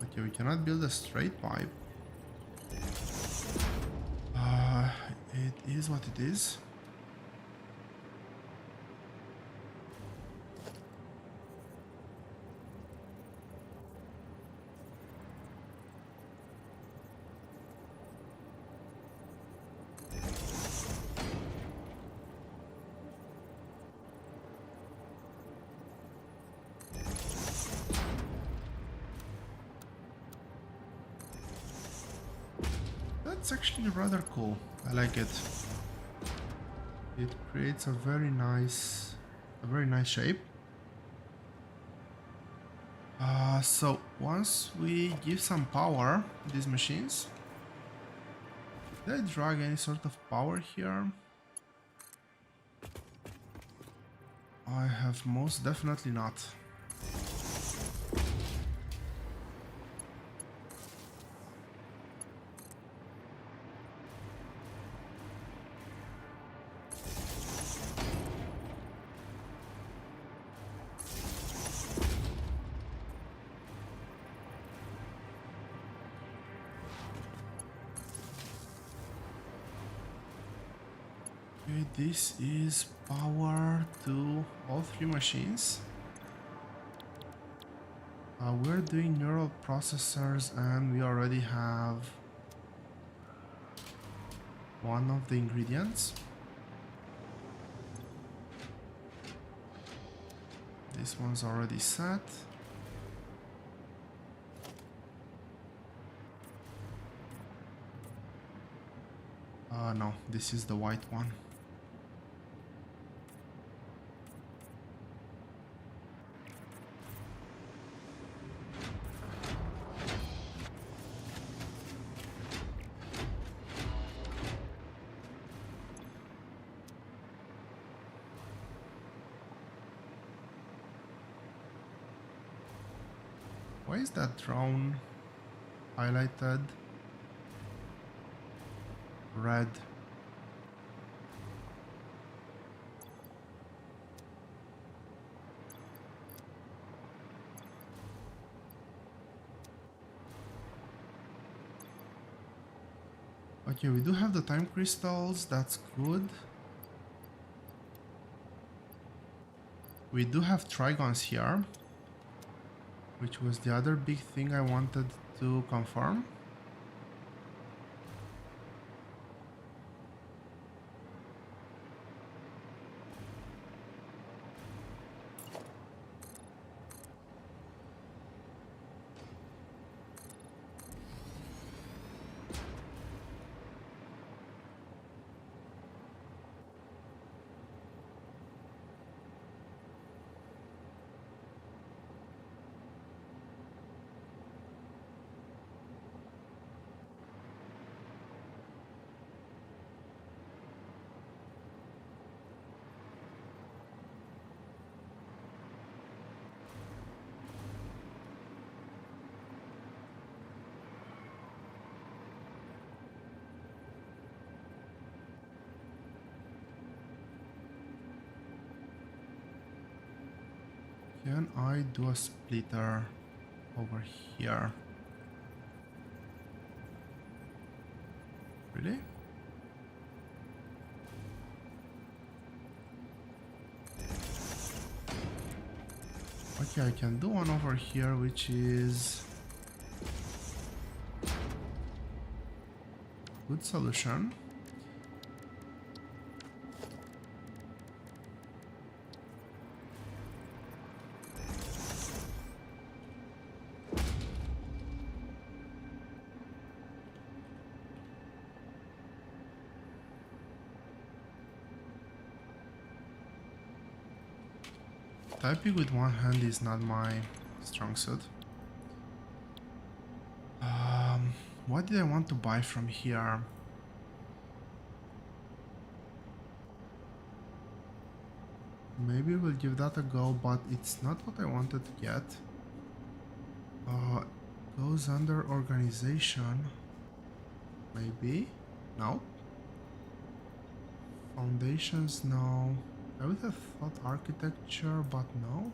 Okay, we cannot build a straight pipe. It is what it is. That's actually rather cool. I like it. It creates a very nice shape. So once we give some power to these machines, did I drag any sort of power here? I have most definitely not. Okay, this is power to all three machines. We're doing neural processors and we already have one of the ingredients. This one's already set. No, this is the white one. Why is that drone highlighted red? Okay, we do have the time crystals, that's good. We do have trigons here, which was the other big thing I wanted to confirm. Can I do a splitter over here? Really? Okay, I can do one over here, which is good solution. Typing with one hand is not my strong suit. What did I want to buy from here? Maybe we'll give that a go, but it's not what I wanted to get. Goes under organization. Maybe? No. Foundations, no. I would have thought architecture, but no.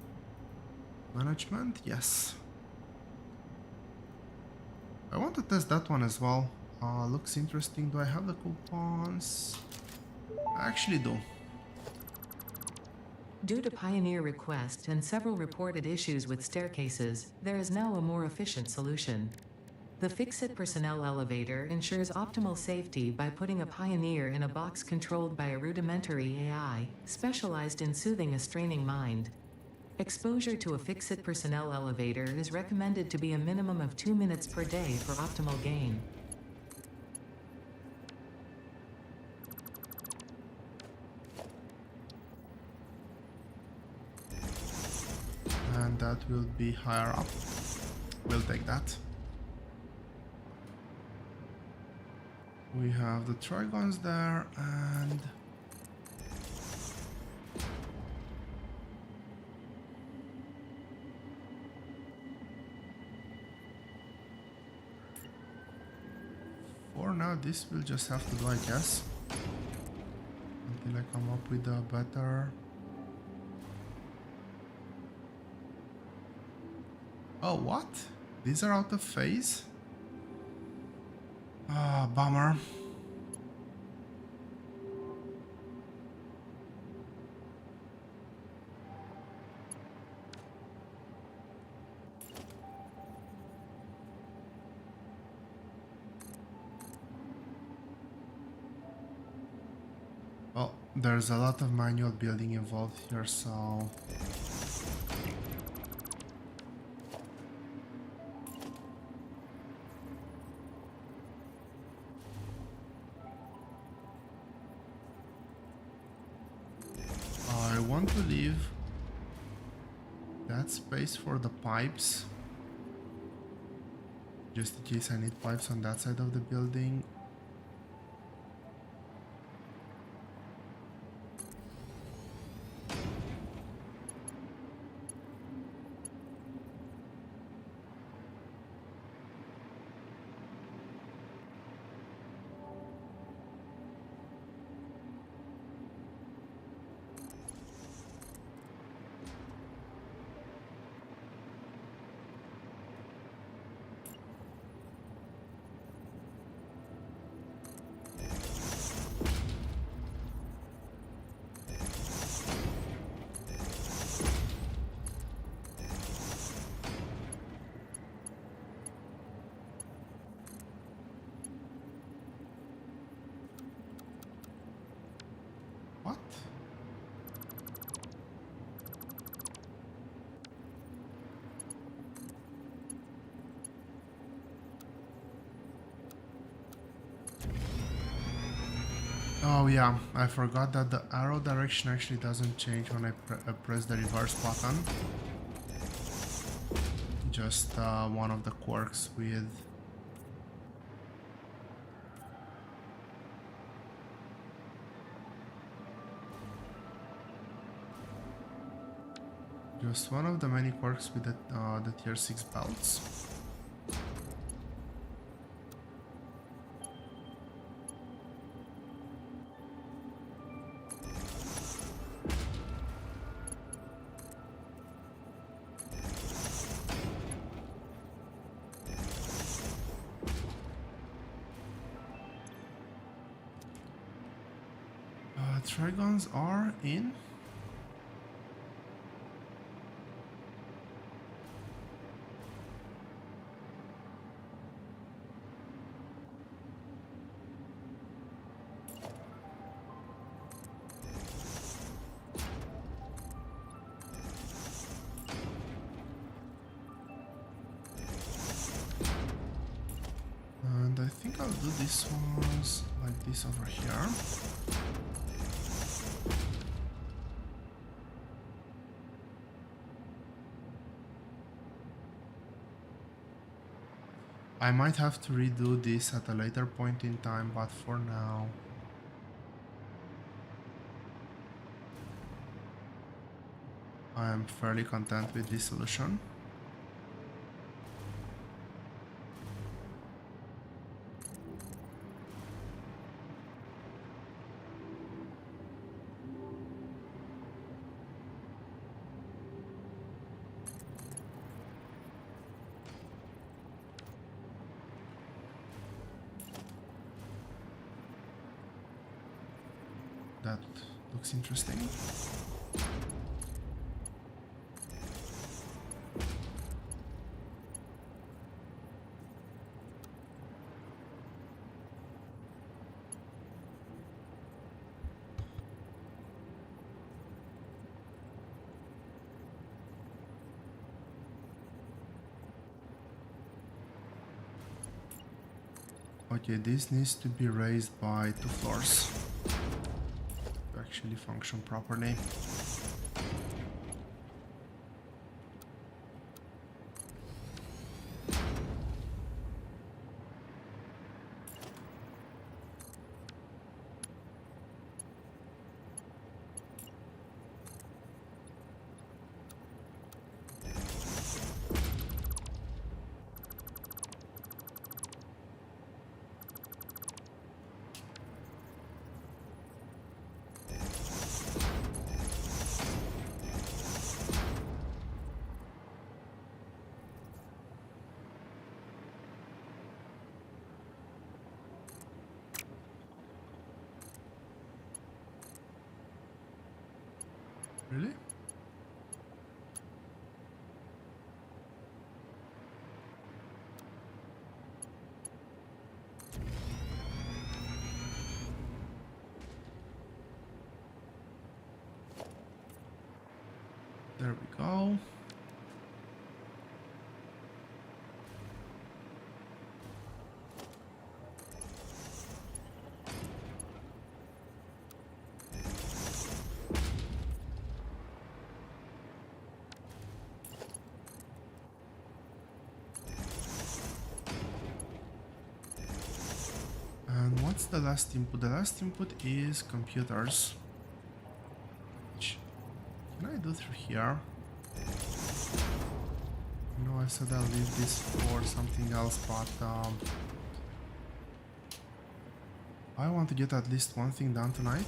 Management, yes. I want to test that one as well. Looks interesting. Do I have the coupons? I actually do. Due to Pioneer request and several reported issues with staircases, there is now a more efficient solution. The Fix-It personnel elevator ensures optimal safety by putting a Pioneer in a box controlled by a rudimentary AI, specialized in soothing a straining mind. Exposure to a Fix-It personnel elevator is recommended to be a minimum of 2 minutes per day for optimal gain. And that will be higher up. We'll take that. We have the trigons there, and for now this will just have to do, I guess, until I come up with a better... Oh, what? These are out of phase? Ah, bummer. Well, there's a lot of manual building involved here, so... I want to leave that space for the pipes, just in case I need pipes on that side of the building. What? Oh yeah, I forgot that the arrow direction actually doesn't change when I press the reverse button. Just one of the quirks with... Just one of the many quirks with the tier 6 belts. Trigons are in. And I think I'll do these ones like this over here. I might have to redo this at a later point in time, but for now I am fairly content with this solution. That looks interesting. Okay, this needs to be raised by 2 floors to actually function properly. Really? There we go. And what's the last input? The last input is computers. Which can I do through here? No, I said I'll leave this for something else, but I want to get at least one thing done tonight.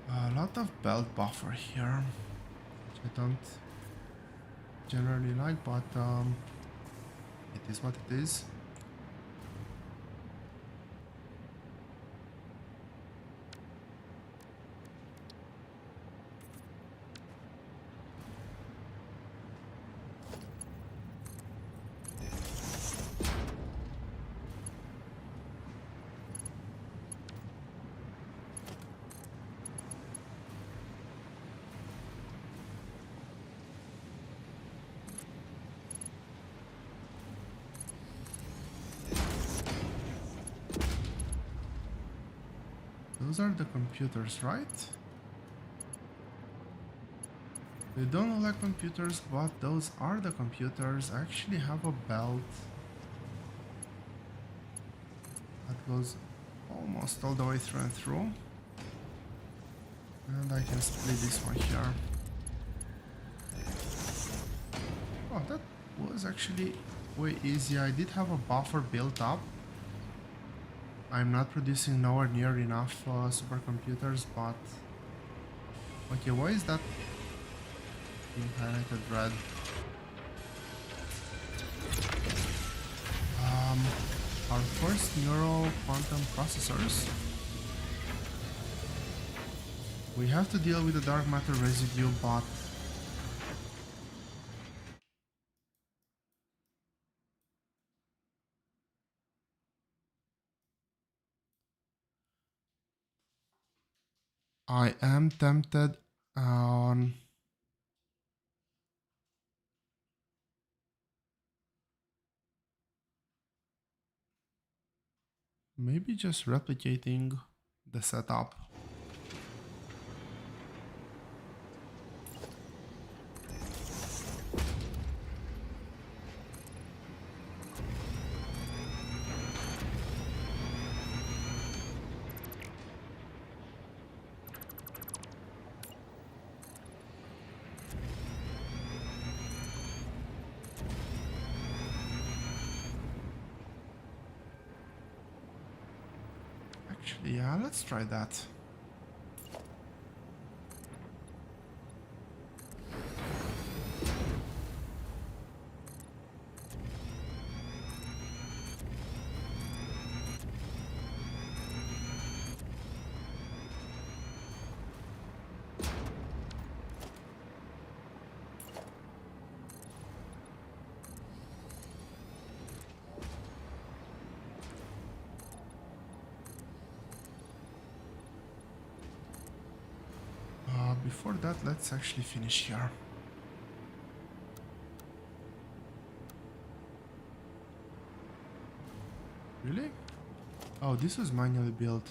A lot of belt buffer here, which I don't generally like, but it is what it is. Those are the computers, right? They don't look like computers, but those are the computers. I actually have a belt that goes almost all the way through and through. And I can split this one here. Oh, that was actually way easy. I did have a buffer built up. I'm not producing nowhere near enough supercomputers, but... Okay, why is that being highlighted red? Our first neural quantum processors. We have to deal with the dark matter residue, but... I am tempted on... maybe just replicating the setup. Actually, yeah, let's try that. Before that, let's actually finish here. Really? Oh, this was manually built.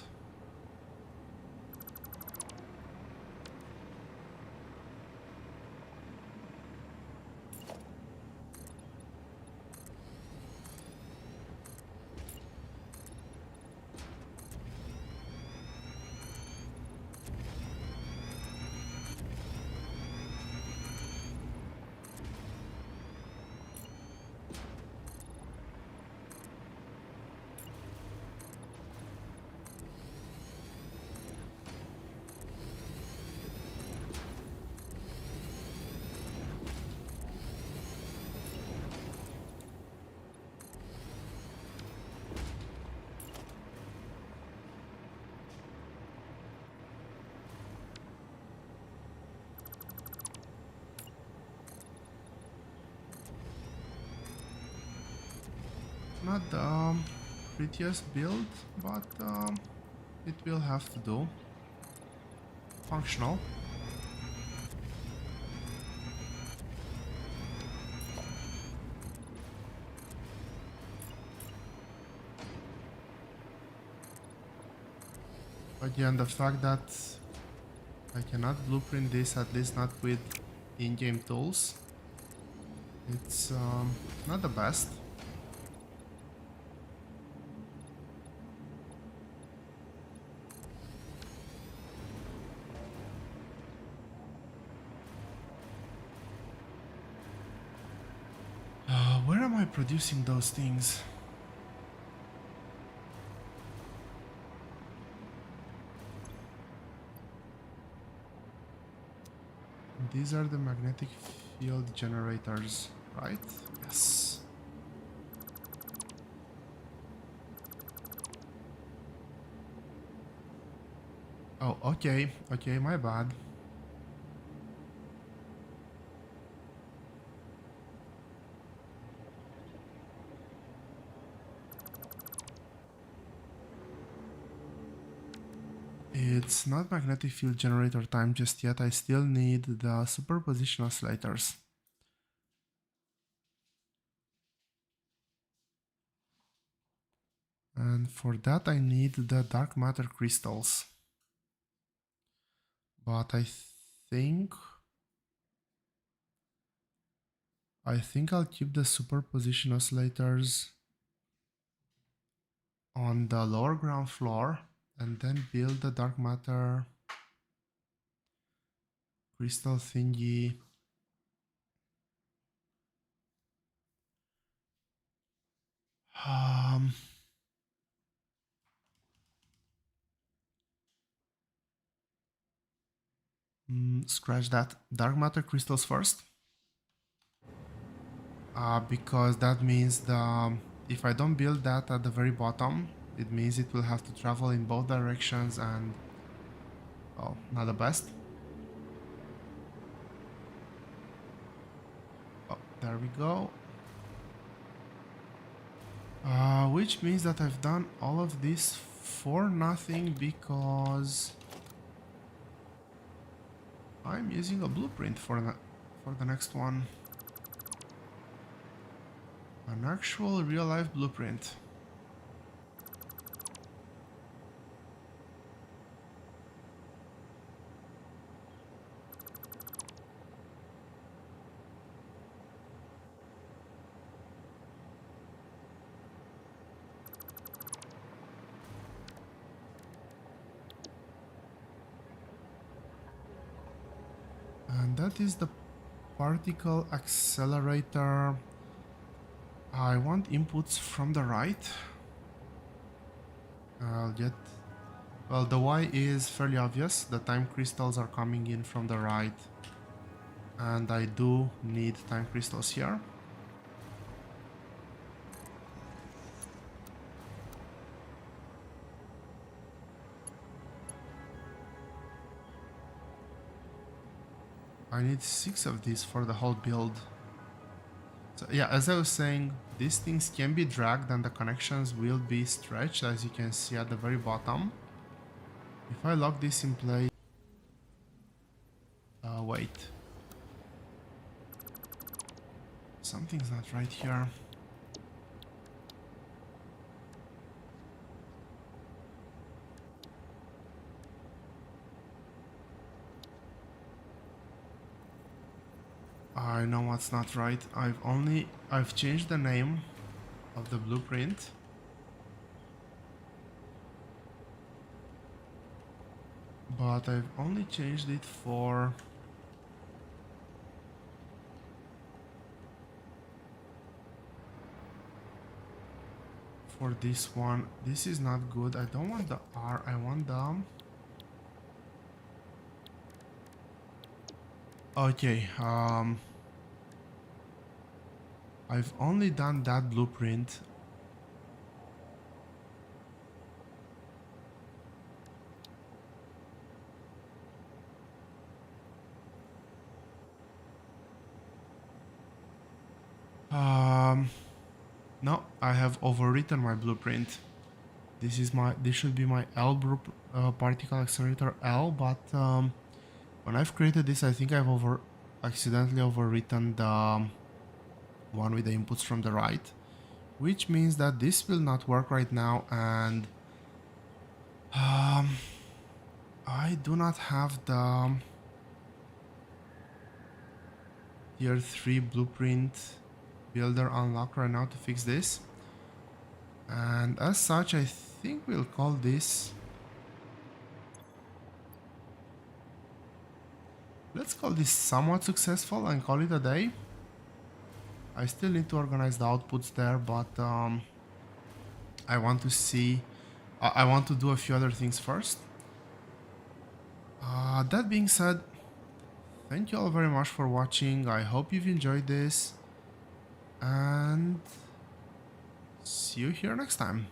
Not the prettiest build, but it will have to do. Functional. Again, the fact that I cannot blueprint this, at least not with in-game tools, it's not the best. Where am I producing those things? These are the magnetic field generators, right? Yes. Oh, okay. Okay, my bad. It's not magnetic field generator time just yet. I still need the superposition oscillators. And for that I need the dark matter crystals. But think I'll keep the superposition oscillators on the lower ground floor and then build the dark matter crystal thingy scratch that. Dark matter crystals first. Because that means if I don't build that at the very bottom, it means it will have to travel in both directions and, oh, not the best. Oh, there we go. Which means that I've done all of this for nothing because I'm using a blueprint for the next one. An actual real-life blueprint. And that is the particle accelerator. I want inputs from the right. I'll get... Well, the Y is fairly obvious. The time crystals are coming in from the right. And I do need time crystals here. I need 6 of these for the whole build. So yeah, as I was saying, these things can be dragged and the connections will be stretched, as you can see at the very bottom. If I lock this in place... wait. Something's not right here. I know what's not right. I've changed the name of the blueprint. But I've only changed it for this one. This is not good. I don't want the R, I want the... Okay, I've only done that blueprint. No, I have overwritten my blueprint. This should be my L particle accelerator L, but when I've created this, I think I've accidentally overwritten the one with the inputs from the right, which means that this will not work right now, and I do not have the tier 3 blueprint builder unlocked right now to fix this, and as such I think we'll call this... Let's call this somewhat successful and call it a day. I still need to organize the outputs there, but I want to see... I want to do a few other things first. That being said, thank you all very much for watching. I hope you've enjoyed this, and see you here next time.